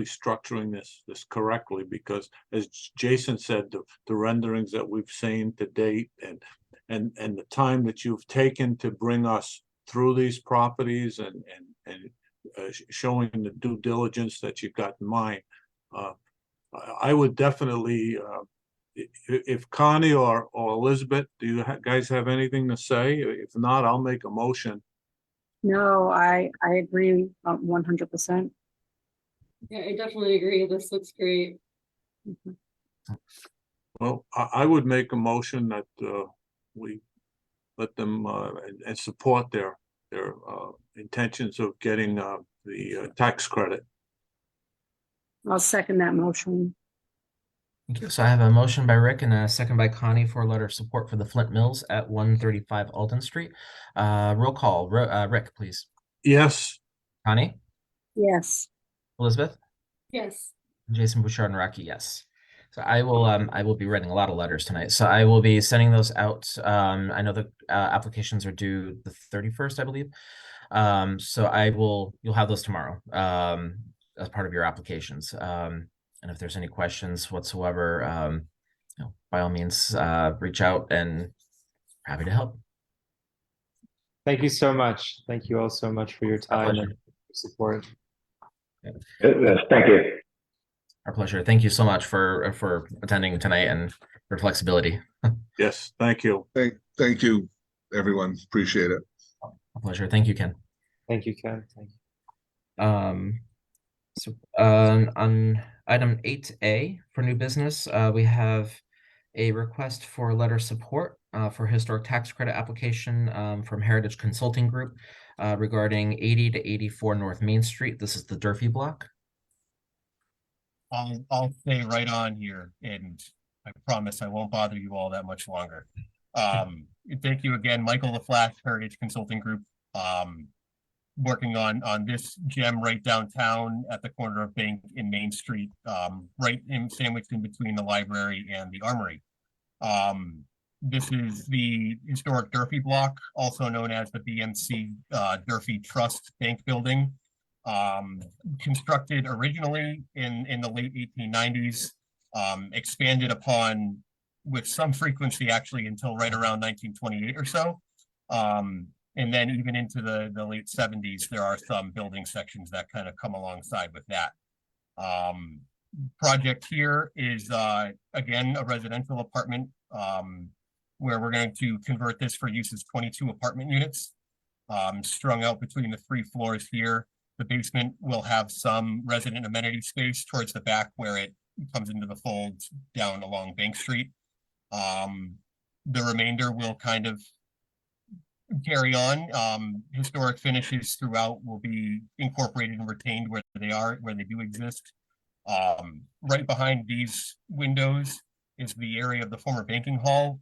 structuring this correctly, because as Jason said, the renderings that we've seen to date and the time that you've taken to bring us through these properties and showing the due diligence that you've got in mind, I would definitely, if Connie or Elizabeth, do you guys have anything to say? If not, I'll make a motion. No, I agree 100%. Yeah, I definitely agree. This looks great. Well, I would make a motion that we let them and support their intentions of getting the tax credit. I'll second that motion. thank you. So I have a motion by Rick and a second by Connie for a letter of support for the Flint Mills at 135 Alden Street. Roll call. Rick, please. Yes. Connie? Yes. Elizabeth? Yes. Jason Bouchard and Rocky, yes. So I will be writing a lot of letters tonight. So I will be sending those out. I know the applications are due the 31st, I believe. So you'll have those tomorrow, as part of your applications. And if there's any questions whatsoever, by all means, reach out, and happy to help. Thank you so much. Thank you all so much for your Our time pleasure. and support. Thank you. Our pleasure. Thank you so much for attending tonight and your flexibility. Yes, thank you. Thank you, everyone. Appreciate it. A pleasure. Thank you, Ken. Thank you, Ken. Thank you. On item 8A for new business, we have a request for letter support for historic tax credit application from Heritage Consulting Group regarding 80 to 84 North Main Street. This is the Durfee block. I'll stay right on here, and I promise I won't bother you all that much longer. Thank you again, Michael LaFlash, Heritage Consulting Group, working on this gem right downtown at the corner of Bank and Main Street, right sandwiched in between the library and the armory. This is the historic Durfee block, also known as the BMC Durfee Trust Bank Building. Constructed originally in the late 1890s, expanded upon with some frequency actually until right around 1928 or so. And then even into the late 70s, there are some building sections that kind of come alongside with that. Project here is, again, a residential apartment where we're going to convert this for use as 22 apartment units strung out between the 3 floors here. The basement will have some resident amenity space towards the back where it comes into the fold down along Bank Street. The remainder will kind of carry on. Historic finishes throughout will be incorporated and retained where they do exist. Right behind these windows is the area of the former banking hall.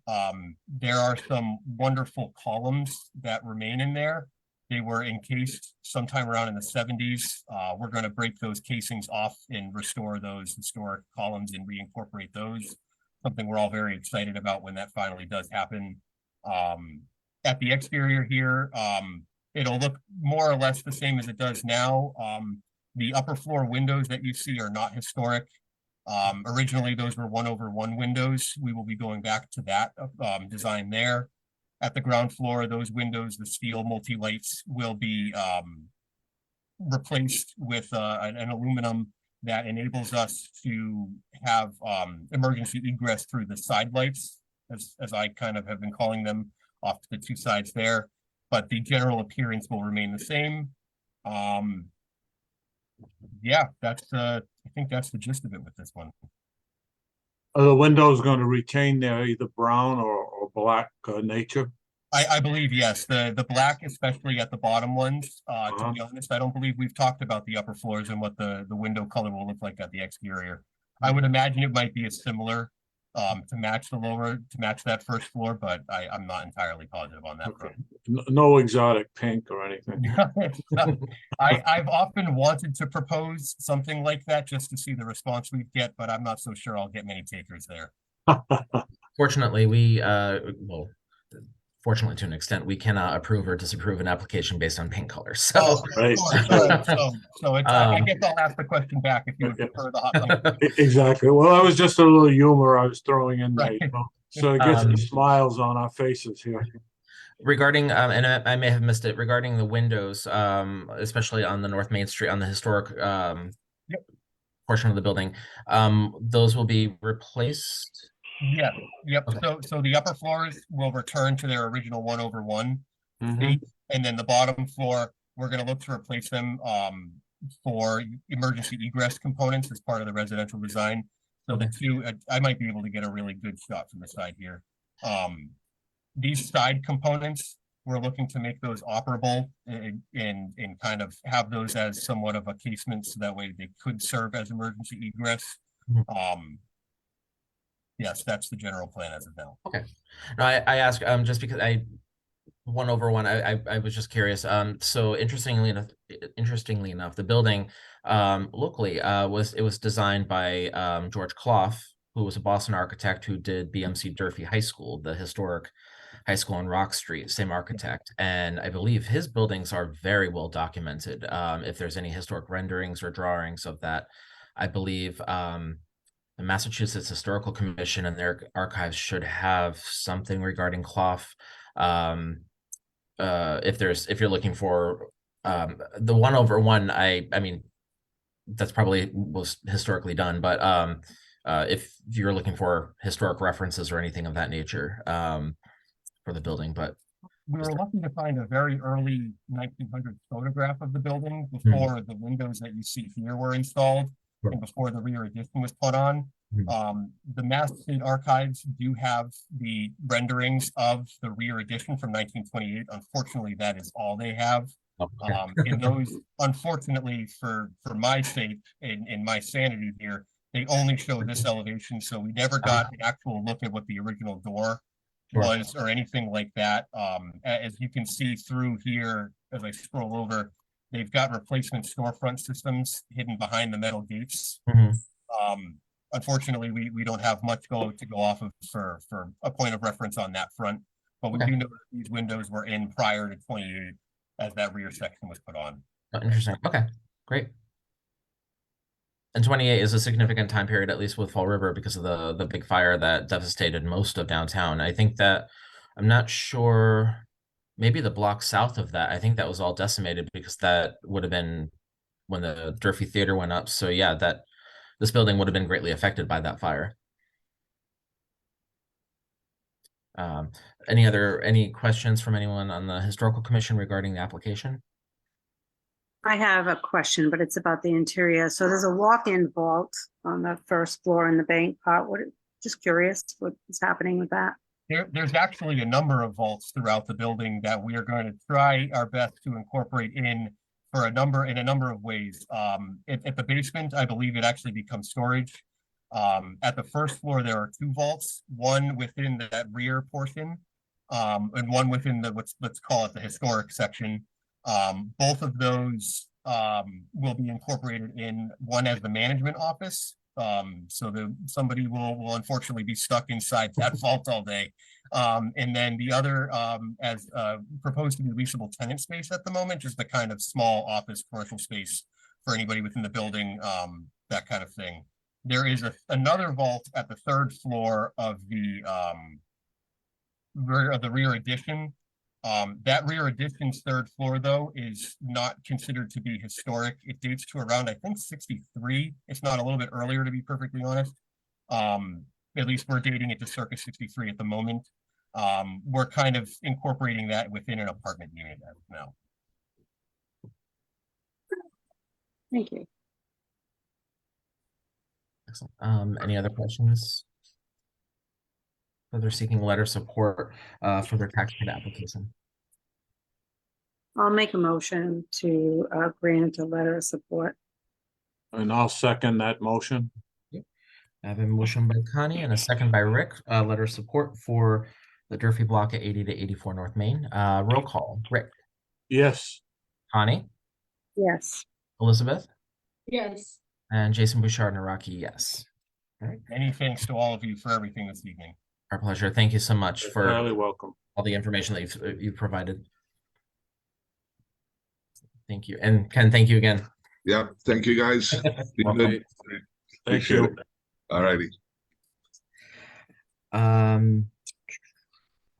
There are some wonderful columns that remain in there. They were encased sometime around in the 70s. We're going to break those casings off and restore those historic columns and reincorporate those. Something we're all very excited about when that finally does happen. At the exterior here, it'll look more or less the same as it does now. The upper floor windows that you see are not historic. Originally, those were 1/1 windows. We will be going back to that design there. At the ground floor, those windows, the steel multi-lights, will be replaced with an aluminum that enables us to have emergency egress through the side lights, as I kind of have been calling them, off to the 2 sides there. But the general appearance will remain the same. Yeah, that's I think that's the gist of it with this one. Are the windows going to retain their either brown or black nature? I believe, yes, the black, especially at the bottom ones. To be honest, I don't believe we've talked about the upper floors and what the window color will look like at the exterior. I would imagine it might be a similar to match that first floor, but I'm not entirely positive on that. Okay. No exotic pink or anything. I've often wanted to propose something like that just to see the response we get, but I'm not so sure I'll get many takers there. Fortunately, fortunately to an extent, we cannot approve or disapprove an application based on paint color. So, Right. So it's, I guess I'll ask the question back if you would prefer the hot pink. Exactly. Well, that was just a little humor I was throwing in there, Right. you know, so it gets the smiles on our faces here. regarding, and I may have missed it, regarding the windows, especially on the North Main Street, on the historic portion of the building, those will be replaced. Yeah, yep. Okay. So the upper floors will return to their original 1/1 Mhm. state, and then the bottom floor, we're gonna look to replace them for emergency egress components as part of the residential design. So the two, I might be able to get a really good shot from the side here. These side components, we're looking to make those operable and kind of have those as somewhat of a casement, so that way they could serve as emergency egress. Yes, that's the general plan as of now. Okay. No, I ask just because I 1/1. I was just curious. So interestingly enough, the building locally was designed by George Clough, who was a Boston architect who did BMC Durfee High School, the historic high school on Rock Street, same architect. And I believe his buildings are very well documented. If there's any historic renderings or drawings of that, I believe the Massachusetts Historical Commission and their archives should have something regarding Clough. If you're looking for the 1/1, I mean, that's probably was historically done, but if you're looking for historic references or anything of that nature for the building, but We were lucky to find a very early 1900s photograph of the building before the windows that you see here were installed and before the rear addition was put on. The Mass State Archives do have the renderings of the rear addition from 1928. Unfortunately, that is all they have. And those, unfortunately, for my sake and my sanity here, they only show this elevation, so we never got an actual look at what the original door was or anything like that. As you can see through here, as I scroll over, they've got replacement storefront systems hidden behind the metal gates. Unfortunately, we don't have much to go off of for a point of reference on that front, but we do know that these windows were in prior to 28 as that rear section was put on. Oh, interesting. Okay, great. And 28 is a significant time period, at least with Fall River, because of the big fire that devastated most of downtown. I think that, I'm not sure, maybe the block south of that, I think that was all decimated because that would have been when the Durfee Theater went up. So yeah, this building would have been greatly affected by that fire. Any questions from anyone on the Historical Commission regarding the application? I have a question, but it's about the interior. So there's a walk-in vault on the first floor in the bank part. Just curious what is happening with that? There's actually a number of vaults throughout the building that we are going to try our best to incorporate in a number of ways. At the basement, I believe it actually becomes storage. At the first floor, there are 2 vaults, one within that rear portion, and one within the let's call it the historic section. Both of those will be incorporated in, one as the management office. So somebody will unfortunately be stuck inside that vault all day. And then the other as proposed to be leasable tenant space at the moment, just the kind of small office commercial space for anybody within the building, that kind of thing. There is another vault at the 3rd floor of the rear addition. That rear addition's 3rd floor, though, is not considered to be historic. It dates to around, I think, 63. It's not a little bit earlier, to be perfectly honest. At least we're dating it to circa 63 at the moment. We're kind of incorporating that within an apartment unit as of now. Thank you. Excellent. Any other questions? They're seeking letter support for their tax credit application. I'll make a motion to grant a letter of support. And I'll second that motion. I have a motion by Connie and a second by Rick. Letter of support for the Durfee block at 80 to 84 North Main. Roll call. Rick. Yes. Connie. Yes. Elizabeth. Yes. And Jason Bouchard and Rocky, yes. All right. Many thanks to all of you for everything this evening. Our pleasure. Thank you so much for Highly welcome. all the information that you've provided. Thank you. And Ken, thank you again. Yeah, thank you, guys. Be good. Thank you. All righty. Item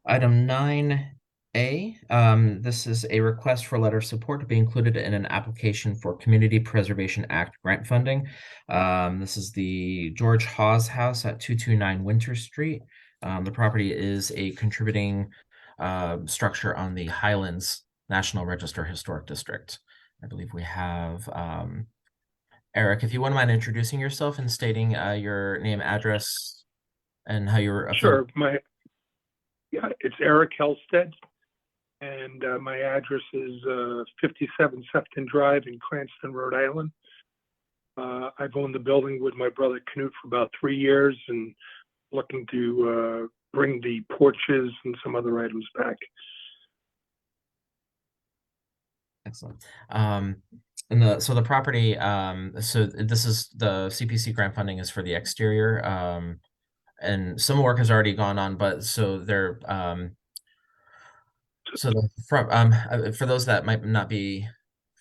9A, this is a request for a letter of support to be included in an application for Community Preservation Act grant funding. This is the George Hawes House at 229 Winter Street. The property is a contributing structure on the Highlands National Register Historic District. I believe we have Eric, if you wouldn't mind introducing yourself and stating your name, address, and how you're Sure. It's Eric Helsted, and my address is 57 Sefton Drive in Cranston, Rhode Island. I've owned the building with my brother Knut for about 3 years and looking to bring the porches and some other items back. Excellent. So the property, so this is the CPC grant funding is for the exterior. And some work has already gone on, but so they're, so the front, for those that might not be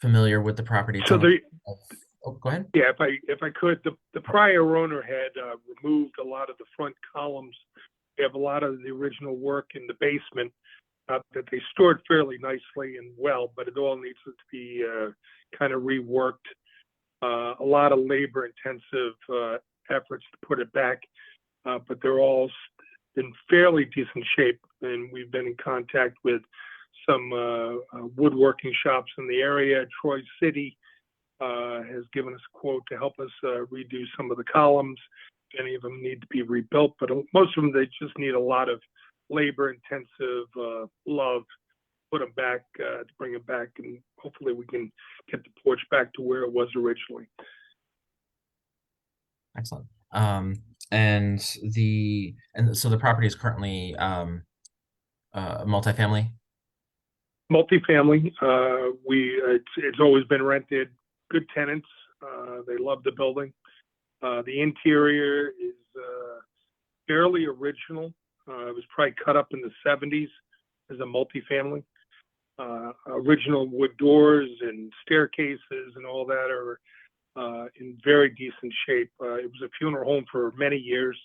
familiar with the property. it's So on oh, go ahead. yeah, if I could, the prior owner had removed a lot of the front columns. We have a lot of the original work in the basement that they stored fairly nicely and well, but it all needs to be kind of reworked. A lot of labor intensive efforts to put it back, but they're all in fairly decent shape. And we've been in contact with some woodworking shops in the area. Troy City has given us a quote to help us redo some of the columns. Any of them need to be rebuilt, but most of them, they just need a lot of labor intensive love, put them back, to bring them back, and hopefully we can get the porch back to where it was originally. Excellent. And so the property is currently multifamily. Multifamily, it's always been rented, good tenants, they love the building. The interior is fairly original. It was probably cut up in the 70s as a multifamily. Original wood doors and staircases and all that are in very decent shape. It was a funeral home for many years.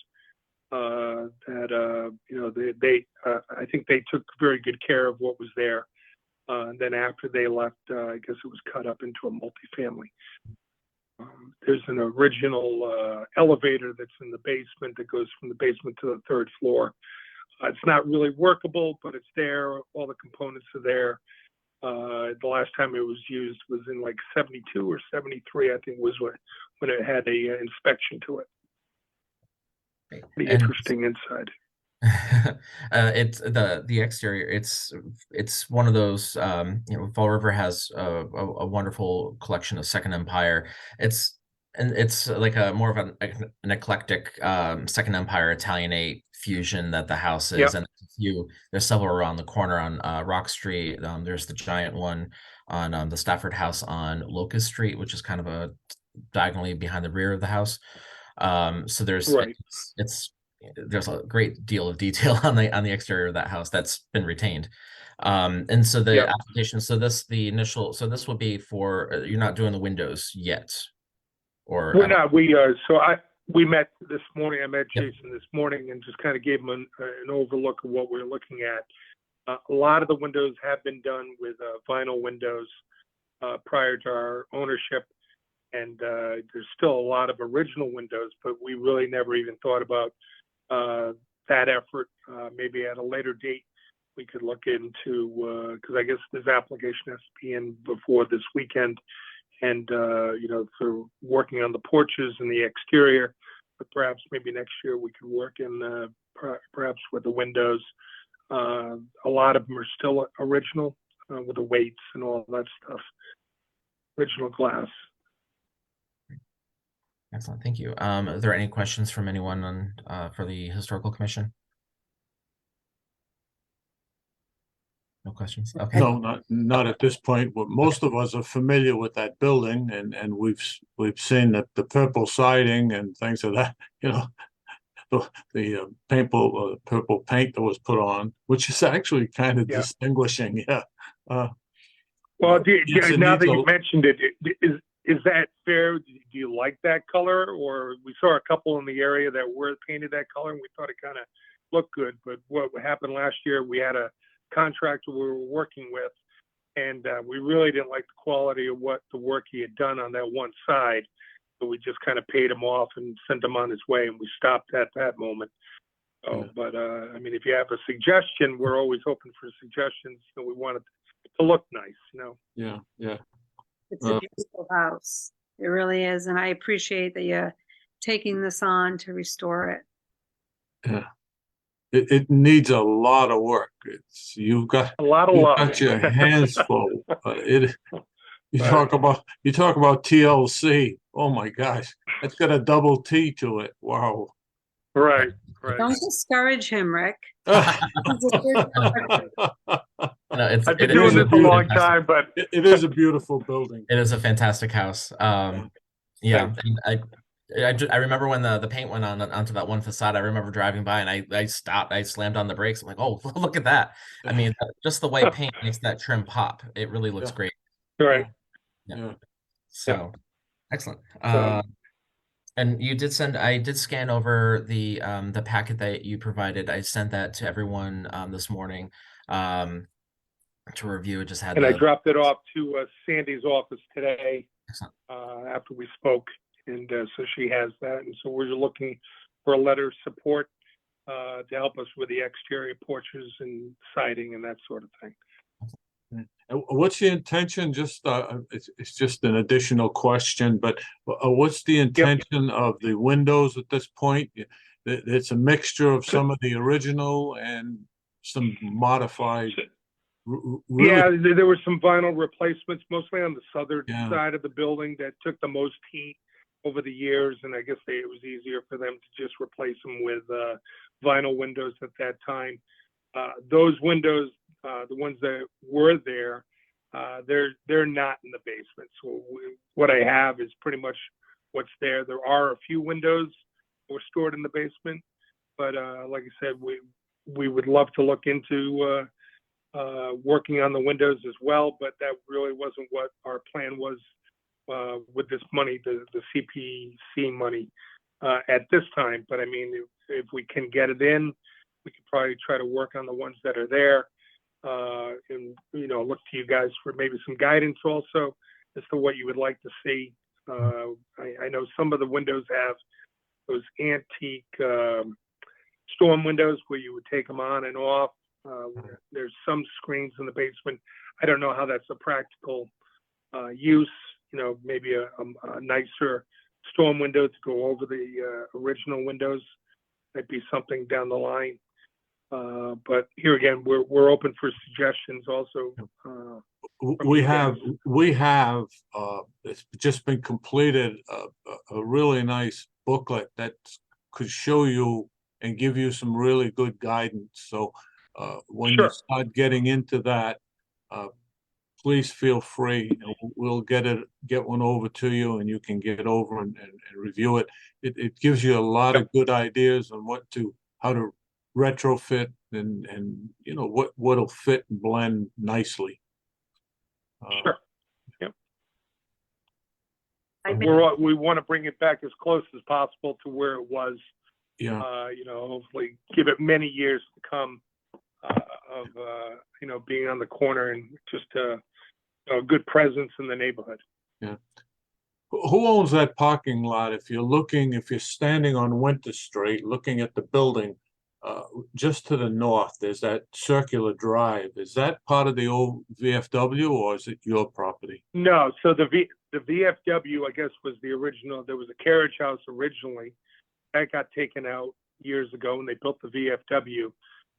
I think they took very good care of what was there. And then after they left, I guess it was cut up into a multifamily. There's an original elevator that's in the basement that goes from the basement to the third floor. It's not really workable, but it's there. All the components are there. The last time it was used was in like 72 or 73, I think was when it had a inspection to it. Pretty interesting inside. It's the exterior. It's one of those. Fall River has a wonderful collection of Second Empire. It's like a more of an eclectic Second Empire Italianate fusion that the house is. Yep. And there's several around the corner on Rock Street. There's the giant one on the Stafford House on Locust Street, which is kind of a diagonally behind the rear of the house. So there's there's a great deal of detail on the exterior of that house that's been retained. And so the application, so this will be for, you're not doing the windows yet, or we're not. We met this morning. I met Jason this morning and just kind of gave him an overlook of what we're looking at. A lot of the windows have been done with vinyl windows prior to our ownership. And there's still a lot of original windows, but we really never even thought about that effort. Maybe at a later date, we could look into, because I guess this application has to be in before this weekend. And, for working on the porches and the exterior, but perhaps maybe next year we could work in perhaps with the windows. A lot of them are still original with the weights and all that stuff. Original glass. Excellent, thank you. Are there any questions from anyone on for the Historical Commission? No questions. Okay. No, not at this point. But most of us are familiar with that building, and we've seen the purple siding and things of that. The purple paint that was put on, which is actually kind of distinguishing. Yeah. Well, now that you mentioned it, is that fair? Do you like that color? Or we saw a couple in the area that were painted that color, and we thought it kind of looked good. But what happened last year, we had a contractor we were working with, and we really didn't like the quality of what the work he had done on that one side. So we just kind of paid him off and sent him on his way, and we stopped at that moment. So, but I mean, if you have a suggestion, we're always open for suggestions. So we want it to look nice, Yeah. It's a beautiful house. It really is. And I appreciate that you're taking this on to restore it. Yeah. It needs a lot of work. You've got a lot of love. Got your hands full. You talk about TLC. Oh my gosh, it's got a double T to it. Wow. Right. Don't discourage him, Rick. No, it's I've been it doing is this a long fantastic- time, but It is a beautiful building. It is a fantastic house. Yeah, and I remember when the paint went on onto that one facade. I remember driving by and I stopped. I slammed on the brakes. I'm like, oh, look at that. I mean, just the white paint makes that trim pop. It really looks Yeah. great. right. Yeah. So excellent. So- And you did send, I did scan over the packet that you provided. I sent that to everyone this morning to review. It just had And I the dropped it off to Sandy's office today excellent. after we spoke. And so she has that. And so we're looking for a letter of support to help us with the exterior porches and siding and that sort of thing. And what's the intention? Just, it's just an additional question, but what's the intention of the windows at this point? It's a mixture of some of the original and some modified. Yeah, there were some vinyl replacements, mostly on the southern Yeah. side of the building that took the most heat over the years. And I guess it was easier for them to just replace them with vinyl windows at that time. Those windows, the ones that were there, they're not in the basement. So what I have is pretty much what's there. There are a few windows that were stored in the basement, but like I said, we would love to look into working on the windows as well, but that really wasn't what our plan was with this money, the CPC money at this time. But I mean, if we can get it in, we could probably try to work on the ones that are there, and look to you guys for maybe some guidance also as to what you would like to see. I know some of the windows have those antique storm windows where you would take them on and off. There's some screens in the basement. I don't know how that's a practical use. Maybe a nicer storm window to go over the original windows might be something down the line. But here again, we're open for suggestions also. We have it's just been completed, a really nice booklet that could show you and give you some really good guidance. So when you Sure. start getting into that, please feel free. We'll get one over to you, and you can get over and review it. It gives you a lot of good ideas on how to retrofit and what'll fit and blend nicely. Sure. Yep. I We want to bring it back as close as possible to where it was. Yeah. Hopefully give it many years to come of being on the corner and just a good presence in the neighborhood. Yeah. Who owns that parking lot? If you're standing on Winter Street, looking at the building, just to the north, there's that circular drive. Is that part of the old VFW or is it your property? No, so the VFW, I guess, was the original. There was a carriage house originally that got taken out years ago when they built the VFW.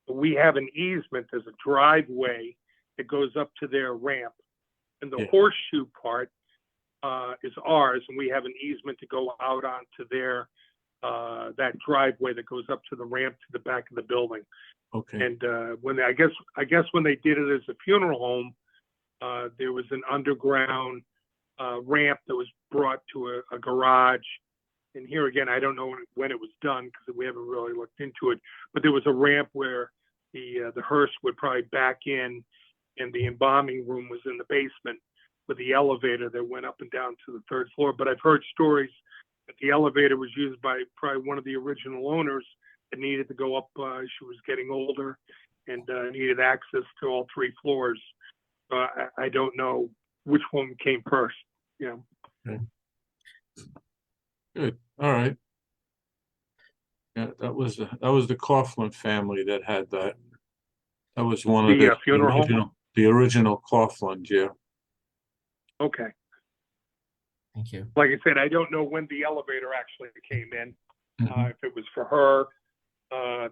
But we have an easement. There's a driveway that goes up to their ramp, and the Yeah. horseshoe part is ours, and we have an easement to go out onto their that driveway that goes up to the ramp to the back of the building. Okay. And I guess when they did it as a funeral home, there was an underground ramp that was brought to a garage. And here again, I don't know when it was done because we haven't really looked into it. But there was a ramp where the hearse would probably back in, and the embalming room was in the basement with the elevator that went up and down to the third floor. But I've heard stories that the elevator was used by probably one of the original owners that needed to go up. She was getting older and needed access to all three floors. I don't know which one came first. Okay. Good. All right. Yeah, that was the Coughlin family that had that. That was one of The funeral home? the original Coughlins, yeah. Okay. Thank you. Like I said, I don't know when the elevator actually came in. Mhm. If it was for her,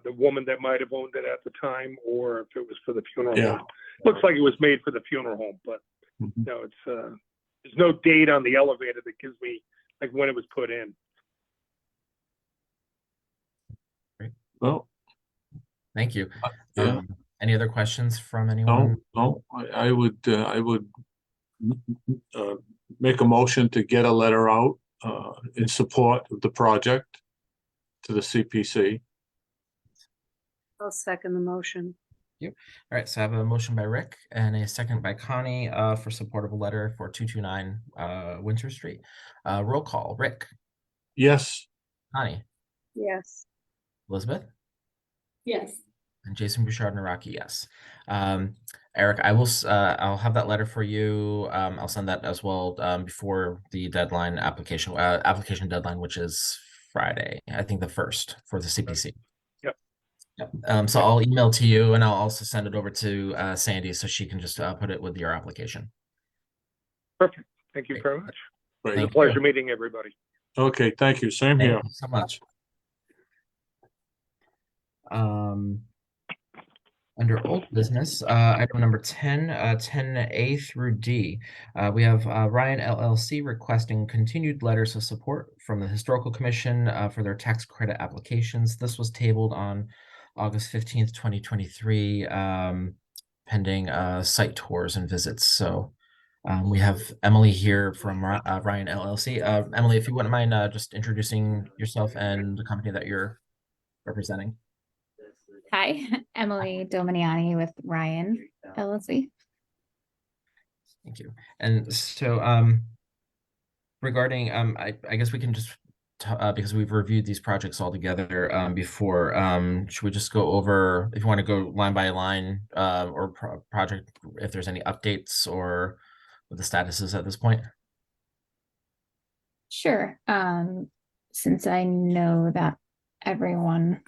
the woman that might have owned it at the time, or if it was for the funeral Yeah. home. Looks like it was made for the funeral home, but Mhm. no, it's there's no date on the elevator that gives me like when it was put in. Well, Thank you. yeah. Any other questions from anyone? No, I would make a motion to get a letter out in support of the project to the CPC. I'll second the motion. All right, so I have a motion by Rick and a second by Connie for support of a letter for 229 Winter Street. Roll call, Rick, Yes, Connie, Yes. Elizabeth, Yes. and Jason Bouchard Naraki, yes. Eric, I'll have that letter for you. I'll send that as well before the deadline application deadline, which is Friday, I think the 1st for the CPC. Yep. Yep. So I'll email to you and I'll also send it over to Sandy so she can just put it with your application. Perfect. Thank you very much. great. It's a Thank pleasure you. meeting everybody. Okay, thank you. Same Thank here. you so much. Under old business, item number 10, 10A through D, we have Ryan LLC requesting continued letters of support from the Historical Commission for their tax credit applications. This was tabled on August 15th, 2023, pending site tours and visits. So we have Emily here from Ryan LLC. Emily, if you wouldn't mind just introducing yourself and the company that you're representing. Hi, Emily Dominiani with Ryan LLC. Thank you. And so regarding I guess we can just because we've reviewed these projects all together before, should we just go over, if you want to go line by line or project, if there's any updates or what the status is at this point? Sure. Since I know that everyone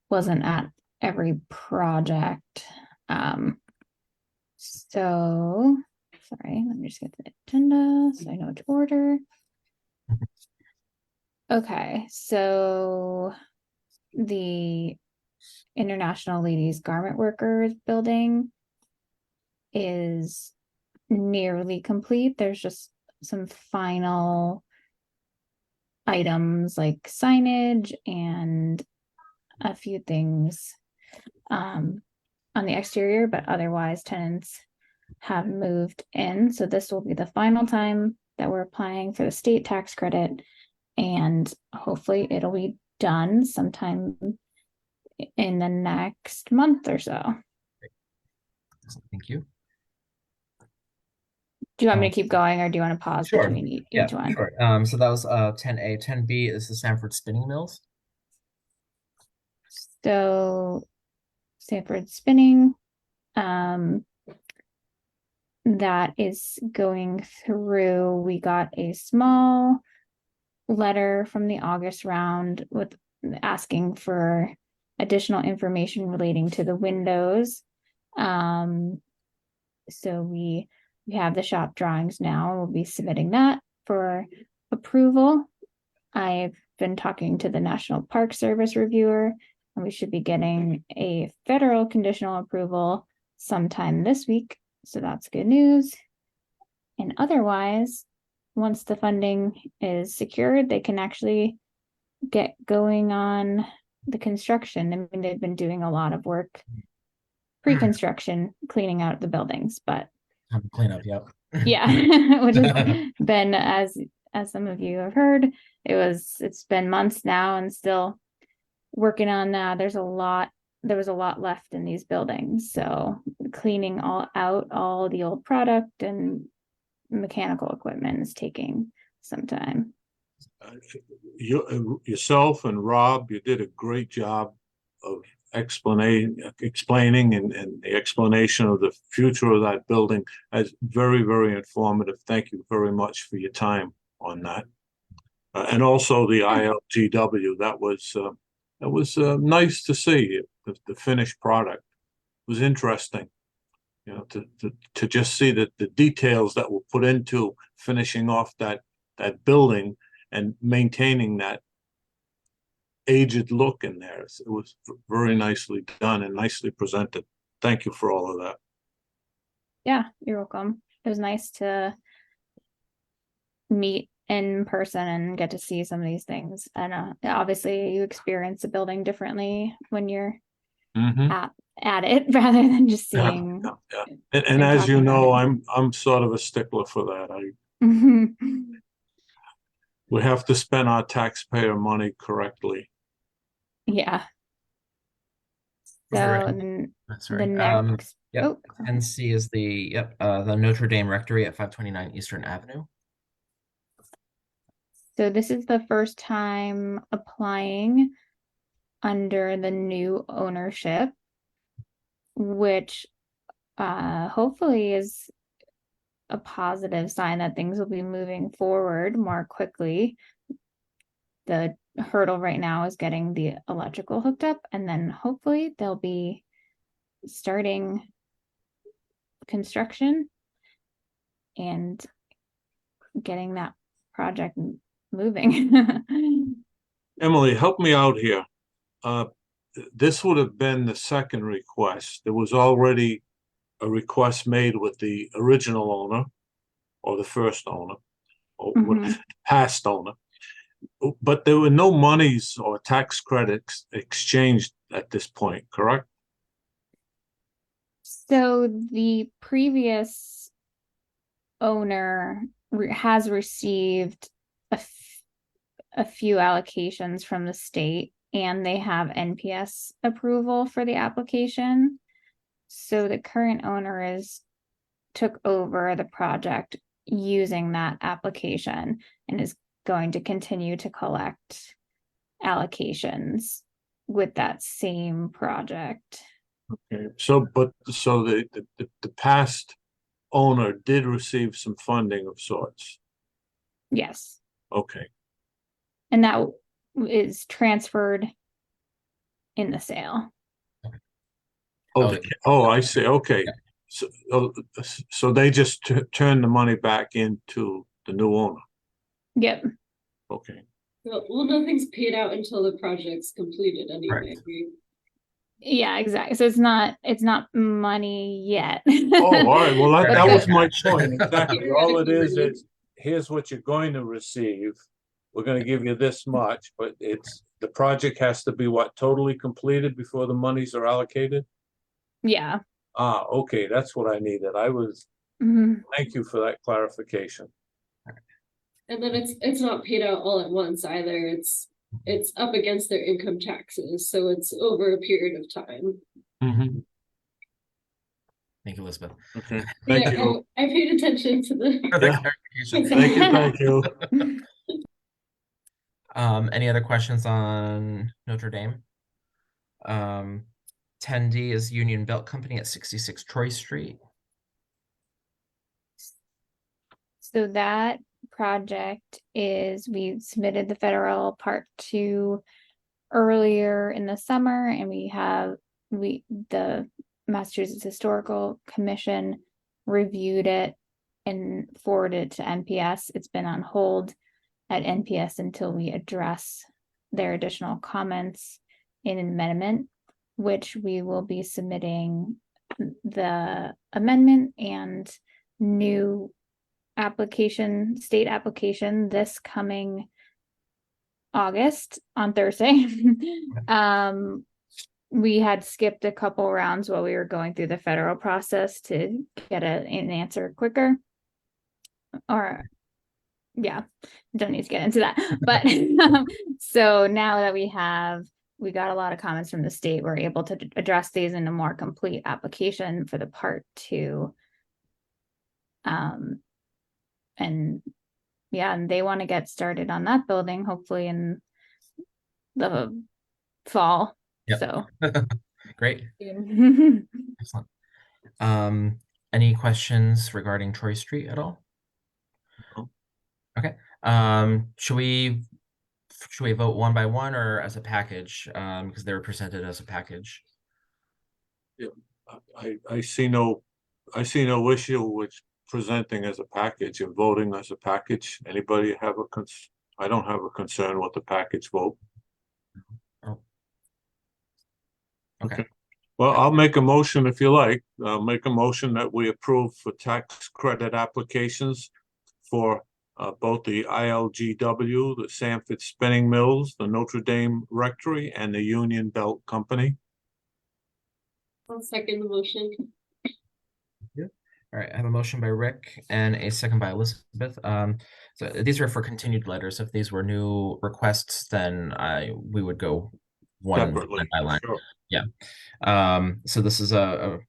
wasn't at every project. So sorry, let me just get the agenda so I know which order. Okay, so the International Ladies Garment Workers building is nearly complete. There's just some final items like signage and a few things on the exterior, but otherwise tenants have moved in. So this will be the final time that we're applying for the state tax credit, and hopefully it'll be done sometime in the next month or so. Thank you. Do you want me to keep going, or do you want to pause Sure. between each one? Sure. So that was 10A. 10B is the Sanford Spinning Mills. So Sanford Spinning, that is going through. We got a small letter from the August round with asking for additional information relating to the windows. So we have the shop drawings now. We'll be submitting that for approval. I've been talking to the National Park Service reviewer, and we should be getting a federal conditional approval sometime this week. So that's good news. And otherwise, once the funding is secured, they can actually get going on the construction. I mean, they've been doing a lot of work pre-construction, cleaning out the buildings, but Cleanup, yep. yeah, which has been, as some of you have heard, it's been months now and still working on that. There was a lot left in these buildings, so cleaning all the old product and mechanical equipment is taking some time. Yourself and Rob, you did a great job of explaining and the explanation of the future of that building. That's very, very informative. Thank you very much for your time on that. And also the ILGW, that was nice to see the finished product. It was interesting, you know, to just see the details that were put into finishing off that building and maintaining that aged look in there. It was very nicely done and nicely presented. Thank you for all of that. Yeah, you're welcome. It was nice to meet in person and get to see some of these things. And obviously you experience the building differently when you're at at it rather than just Yeah, seeing. yeah. And and as you talking about know, it. I'm sort of a stickler for that. We have to spend our taxpayer money correctly. Yeah. Was So there any- then Sorry. the next, Yep. oh, go ahead. NC is the Notre Dame Rectory at 529 Eastern Avenue. So this is the first time applying under the new ownership, which hopefully is a positive sign that things will be moving forward more quickly. The hurdle right now is getting the electrical hooked up, and then hopefully they'll be starting construction and getting that project moving. Emily, help me out here. This would have been the second request. There was already a request made with the original owner or the first owner or past owner. But there were no monies or tax credits exchanged at this point, correct? So the previous owner has received a few allocations from the state, and they have NPS approval for the application. So the current owner took over the project using that application and is going to continue to collect allocations with that same project. Okay, so the past owner did receive some funding of sorts. Yes. Okay, And that is transferred in the sale. okay. Oh, I see. Okay. So they just turned the money back into the new owner. Yep. Okay. Well, nothing's paid out until the project's completed anyway. Yeah, exactly. So it's not money yet. Oh, all right. Well, But that was the- my point. Exactly. All it is here's what you're going to receive. We're going to give you this much, but the project has to be what, totally completed before the monies are allocated? Yeah. Ah, okay. That's what I needed. Mhm. Thank you for that clarification. And then it's not paid out all at once either. It's up against their income taxes, so it's over a period of time. Thank you, Elizabeth. Okay, thank Yeah, you. I paid attention to the For the Yeah. clarification. Thank you. Any other questions on Notre Dame? 10D is Union Belt Company at 66 Troy Street. So that project we submitted the federal part 2 earlier in the summer, and the Massachusetts Historical Commission reviewed it and forwarded it to NPS. It's been on hold at NPS until we address their additional comments in an amendment, which we will be submitting the amendment and new state application this coming August on Thursday. We had skipped a couple rounds while we were going through the federal process to get an answer quicker. Or yeah, don't need to get into that. But so now that we got a lot of comments from the state, we're able to address these in a more complete application for the part 2. And yeah, and they want to get started on that building hopefully in the fall. Yep. So Great. Excellent. Any questions regarding Troy Street at all? No. Okay. Should we vote one by one or as a package? Because they were presented as a package. Yeah, I see no issue with presenting as a package and voting as a package. Anybody have I don't have a concern with the package vote. Oh. Okay. Well, I'll make a motion if you like. I'll make a motion that we approve for tax credit applications for both the ILGW, the Sanford Spinning Mills, the Notre Dame Rectory, and the Union Belt Company. I'll second the motion. All right, I have a motion by Rick and a second by Elizabeth. So these are for continued letters. If these were new requests, then we would go one Separately, line by line. sure. Yeah. So this is a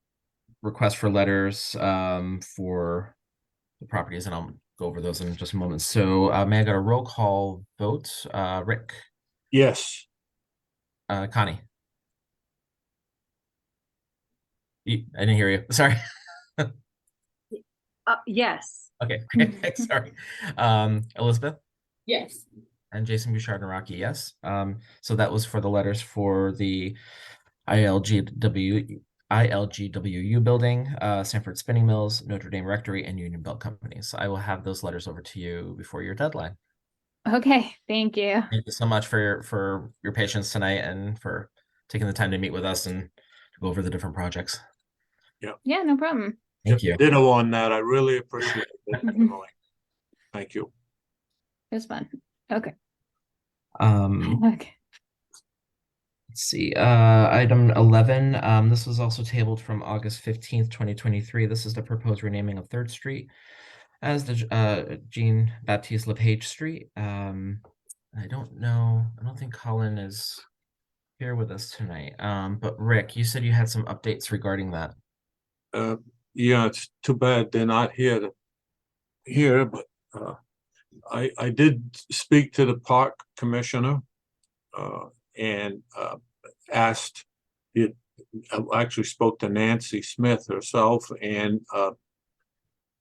request for letters for the properties, and I'll go over those in just a moment. So may I get a roll call vote? Rick, Yes, Connie. I didn't hear you. Sorry. Yes. Okay, sorry. Elizabeth Yes. and Jason Bouchard and Rocky, yes. So that was for the letters for the ILGWU building, Sanford Spinning Mills, Notre Dame Rectory, and Union Belt Companies. I will have those letters over to you before your deadline. Okay, thank you. Thank you so much for your patience tonight and for taking the time to meet with us and to go over the different projects. Yeah, no problem. Thank you. ditto on that. I really appreciate it. Emily. Thank you. It was fun. Okay. Okay. Let's see, item 11, this was also tabled from August 15th, 2023. This is the proposed renaming of 3rd Street as the Jean Baptiste LePage Street. I don't think Colin is here with us tonight. But Rick, you said you had some updates regarding that. Yeah, it's too bad they're not here but I did speak to the park commissioner and asked it. I actually spoke to Nancy Smith herself and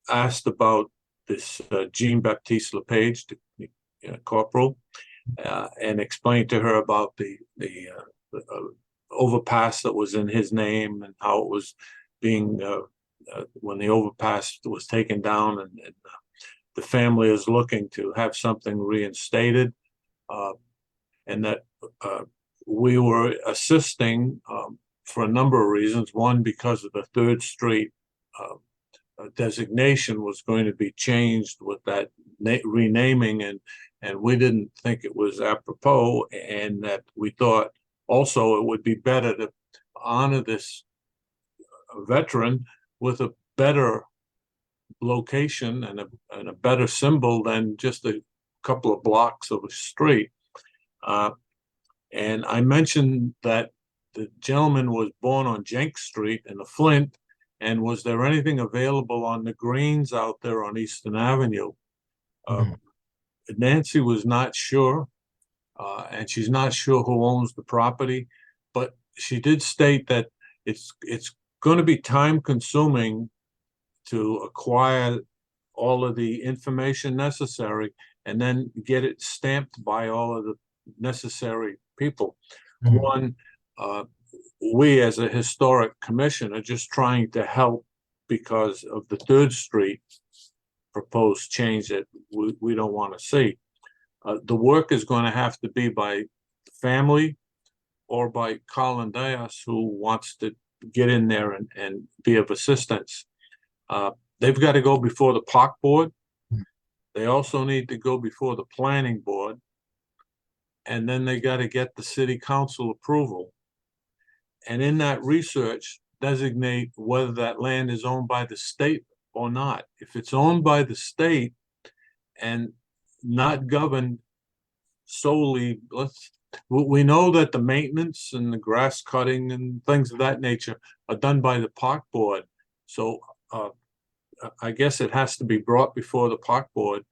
asked about this Jean Baptiste LePage, the corporal, and explained to her about the overpass that was in his name and how it was being when the overpass was taken down and the family is looking to have something reinstated, and that we were assisting for a number of reasons. One, because of the 3rd Street designation was going to be changed with that renaming, and we didn't think it was apropos, and that we thought also it would be better to honor this veteran with a better location and a better symbol than just a couple of blocks of a street. And I mentioned that the gentleman was born on Jenks Street in the Flint, and was there anything available on the greens out there on Eastern Avenue? Nancy was not sure, and she's not sure who owns the property, but she did state that it's going to be time consuming to acquire all of the information necessary and then get it stamped by all of the necessary people. One, we as a historic commission are just trying to help because of the 3rd Street proposed change that we don't want to see. The work is going to have to be by the family or by Colin Dias, who wants to get in there and be of assistance. They've got to go before the park board. They also need to go before the planning board. And then they got to get the city council approval. And in that research, designate whether that land is owned by the state or not. If it's owned by the state and not governed solely, we know that the maintenance and the grass cutting and things of that nature are done by the park board. So I guess it has to be brought before the park board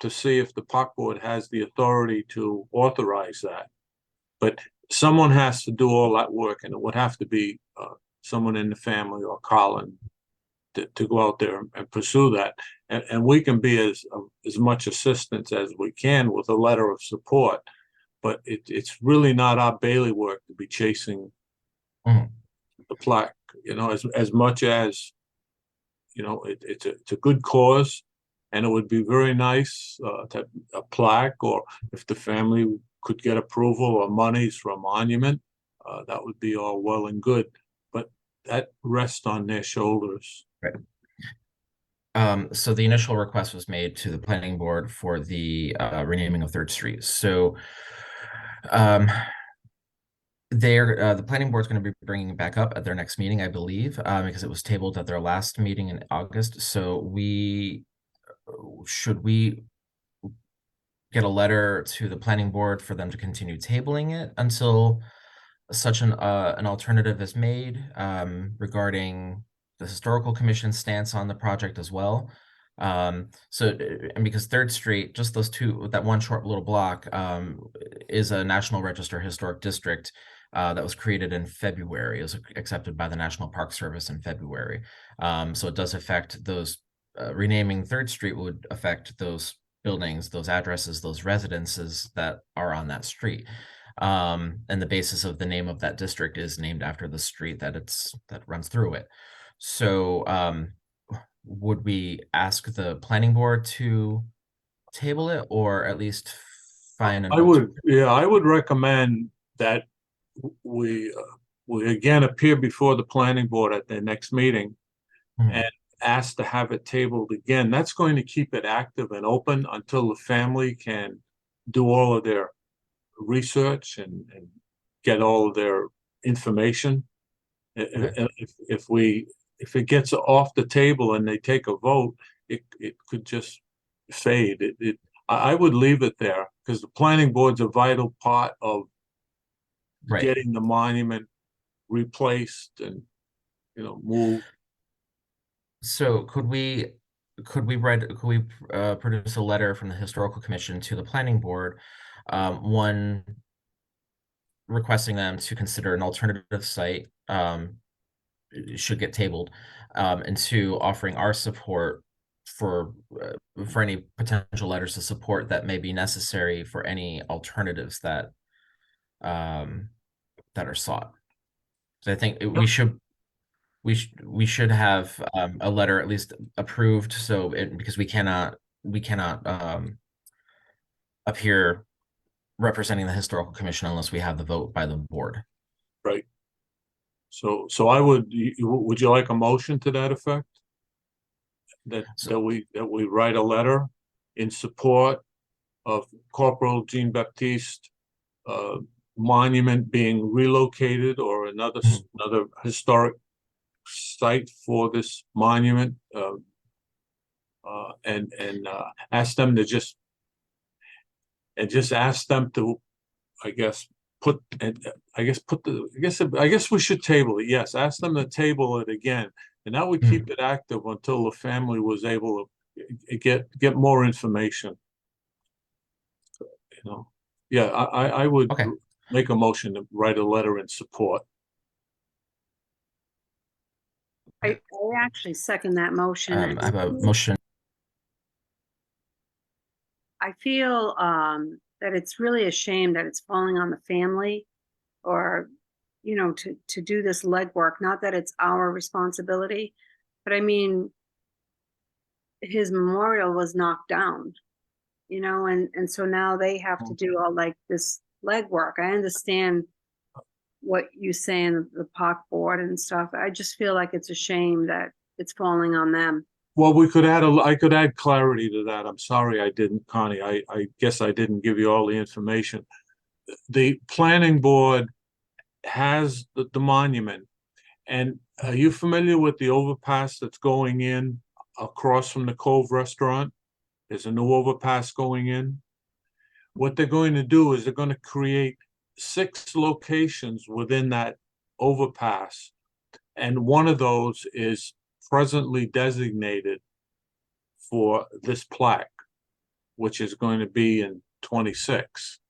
to see if the park board has the authority to authorize that. But someone has to do all that work, and it would have to be someone in the family or Colin to go out there and pursue that. And we can be as much assistance as we can with a letter of support, but it's really not our bailiwick to be chasing the plaque, as much as, it's a good cause, and it would be very nice to a plaque, or if the family could get approval or monies from a monument, that would be all well and good, but that rests on their shoulders. Right. So the initial request was made to the planning board for the renaming of 3rd Street. So The planning board's going to be bringing it back up at their next meeting, I believe, because it was tabled at their last meeting in August. So should we get a letter to the planning board for them to continue tabling it until such an alternative is made, regarding the historical commission's stance on the project as well? And because Third Street, just that one short little block, is a National Register Historic District that was created in February. It was accepted by the National Park Service in February. So it does affect those, renaming Third Street would affect those buildings, those addresses, those residences that are on that street. And the basis of the name of that district is named after the street that runs through it. So would we ask the planning board to table it, or at least find an I would recommend that we again appear before the planning board at their next meeting and ask to have it tabled again. That's going to keep it active and open until the family can do all of their research and get all of their information. If it gets off the table and they take a vote, it could just fade. I would leave it there, because the planning board's a vital part of getting the monument replaced and, moved. So could we produce a letter from the historical commission to the planning board, one requesting them to consider an alternative site, should get tabled, and two, offering our support for any potential letters of support that may be necessary for any alternatives that are sought. So I think we should have a letter at least approved, because we cannot appear representing the historical commission unless we have the vote by the board. Right. So would you like a motion to that effect? That we write a letter in support of Corporal Jean-Baptiste monument being relocated, or another historic site for this monument, and ask them to ask them to, I guess we should table it. Yes, ask them to table it again, and that would keep it active until the family was able to get more information. Yeah, I would make a motion to write a letter in support. I actually second that motion. I have a motion. I feel that it's really a shame that it's falling on the family, or, to do this legwork. Not that it's our responsibility, but I mean, his memorial was knocked down, and so now they have to do all like this legwork. I understand what you say in the park board and stuff. I just feel like it's a shame that it's falling on them. Well, I could add clarity to that. I'm sorry I didn't, Connie. I guess I didn't give you all the information. The planning board has the monument. And are you familiar with the overpass that's going in across from the Cove Restaurant? There's a new overpass going in. What they're going to do is they're going to create 6 locations within that overpass. And one of those is presently designated for this plaque, which is going to be in 26.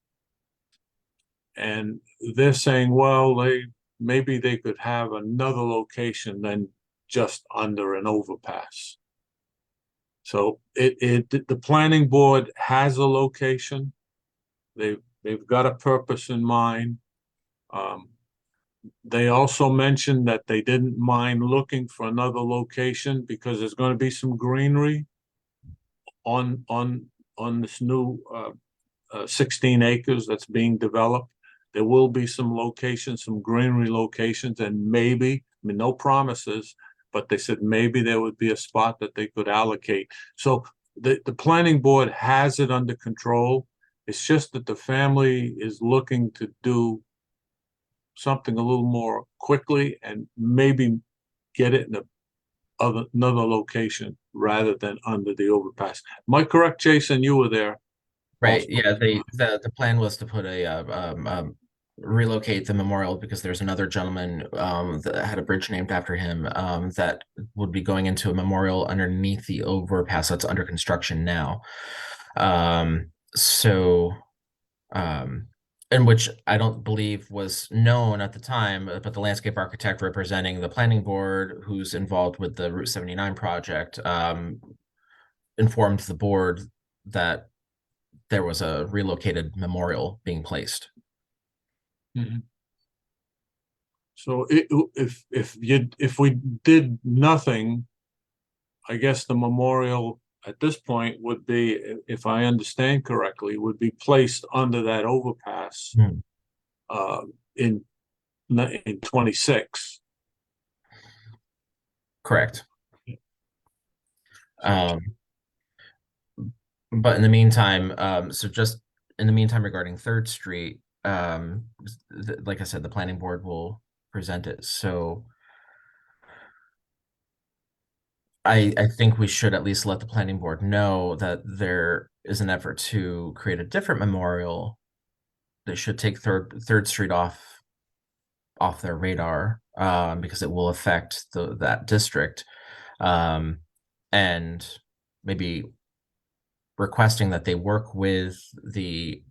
And they're saying, well, maybe they could have another location than just under an overpass. So the planning board has a location. They've got a purpose in mind. They also mentioned that they didn't mind looking for another location because there's going to be some greenery on this new 16 acres that's being developed. There will be some locations, some greenery locations, and maybe, no promises, but they said maybe there would be a spot that they could allocate. So the planning board has it under control. It's just that the family is looking to do something a little more quickly and maybe get it in another location rather than under the overpass. Am I correct, Jason? You were there. Right, Also. yeah, the plan was to put relocate the memorial because there's another gentleman that had a bridge named after him that would be going into a memorial underneath the overpass that's under construction now. So and which I don't believe was known at the time, but the landscape architect representing the planning board who's involved with the Route 79 project informed the board that there was a relocated memorial being placed. So if we did nothing, I guess the memorial at this point would be, if I understand correctly, would be placed under that overpass in 26. Correct. But in the meantime, so just in the meantime regarding 3rd Street, like I said, the planning board will present it. So I think we should at least let the planning board know that there is an effort to create a different memorial that should take Third Street off their radar, because it will affect that district, and maybe requesting that they work with the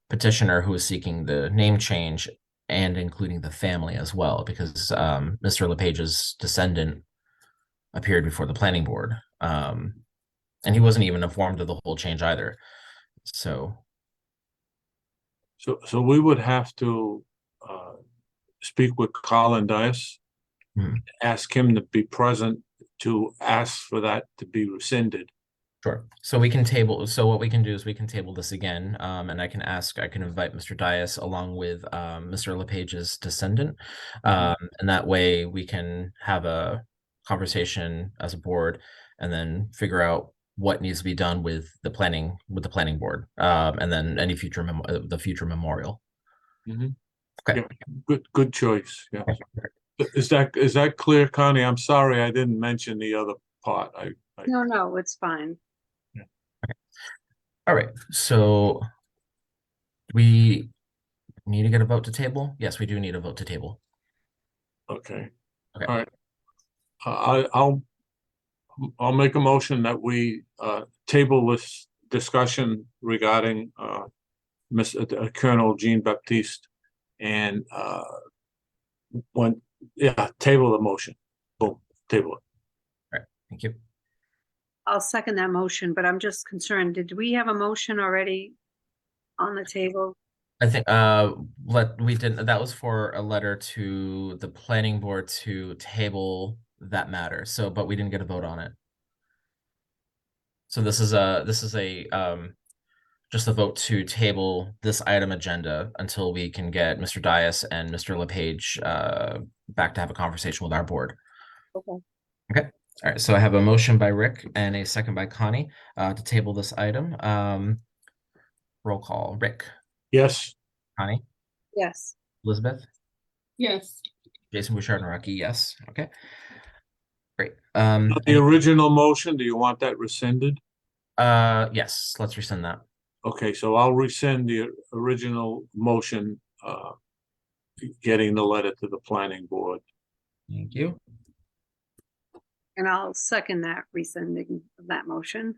petitioner who is seeking the name change and including the family as well, because Mr. LePage's descendant appeared before the planning board, and he wasn't even informed of the whole change either. So we would have to speak with Colin Dias, ask him to be present to ask for that to be rescinded. Sure. So we can table. So what we can do is we can table this again, and I can invite Mr. Dias along with Mr. LePage's descendant, and that way we can have a conversation as a board, and then figure out what needs to be done with the planning board, and then any future memorial. Okay. Yeah, good choice. Yeah. Is that clear, Connie? I'm sorry I didn't mention the other part. No, it's fine. All right, so we need to get a vote to table. Yes, we do need a vote to table. Okay. Okay. All right. I'll make a motion that we table this discussion regarding Colonel Jean Baptiste, and table the motion. Boom, table it. All right, thank you. I'll second that motion, but I'm just concerned, did we have a motion already on the table? I think we didn't. That was for a letter to the planning board to table that matter. So, but we didn't get a vote on it. So this is just a vote to table this item agenda until we can get Mr. Dias and Mr. LePage back to have a conversation with our board. Okay. Okay. All right. So I have a motion by Rick and a second by Connie to table this item. Roll call. Rick. Yes. Connie. Yes. Elizabeth. Yes. Jason Bouchard-Naraki, yes. Okay. Great. The original motion, do you want that rescinded? Yes, let's rescind that. Okay, so I'll rescind the original motion, getting the letter to the planning board. Thank you. And I'll second that rescinding of that motion.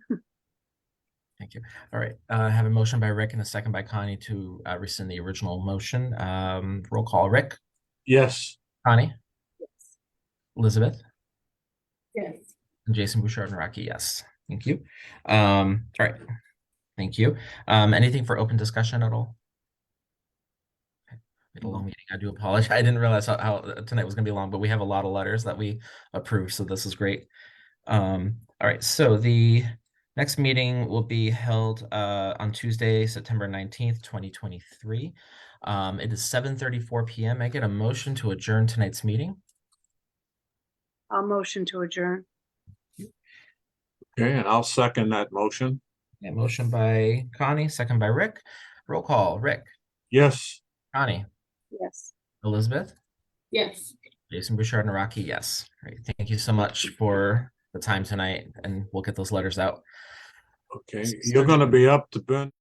Thank you. All right. I have a motion by Rick and a second by Connie to rescind the original motion. Roll call. Rick. Yes. Connie. Yes. Elizabeth. Yes. And Jason Bouchard-Naraki, yes. Thank you. All right. Thank you. Anything for open discussion at all? We had a long meeting. I do apologize. I didn't realize how tonight was going to be long, but we have a lot of letters that we approved, so this is great. All right. So the next meeting will be held on Tuesday, September 19th, 2023. It is 7:34 p.m. I get a motion to adjourn tonight's meeting. I'll motion to adjourn. Okay, and I'll second that motion. Yeah, motion by Connie, second by Rick. Roll call. Rick. Yes. Connie. Yes. Elizabeth, Yes. Jason Bouchard, Naraki, yes. All right, thank you so much for the time tonight, and we'll get those letters out. Okay, you're gonna be up to burn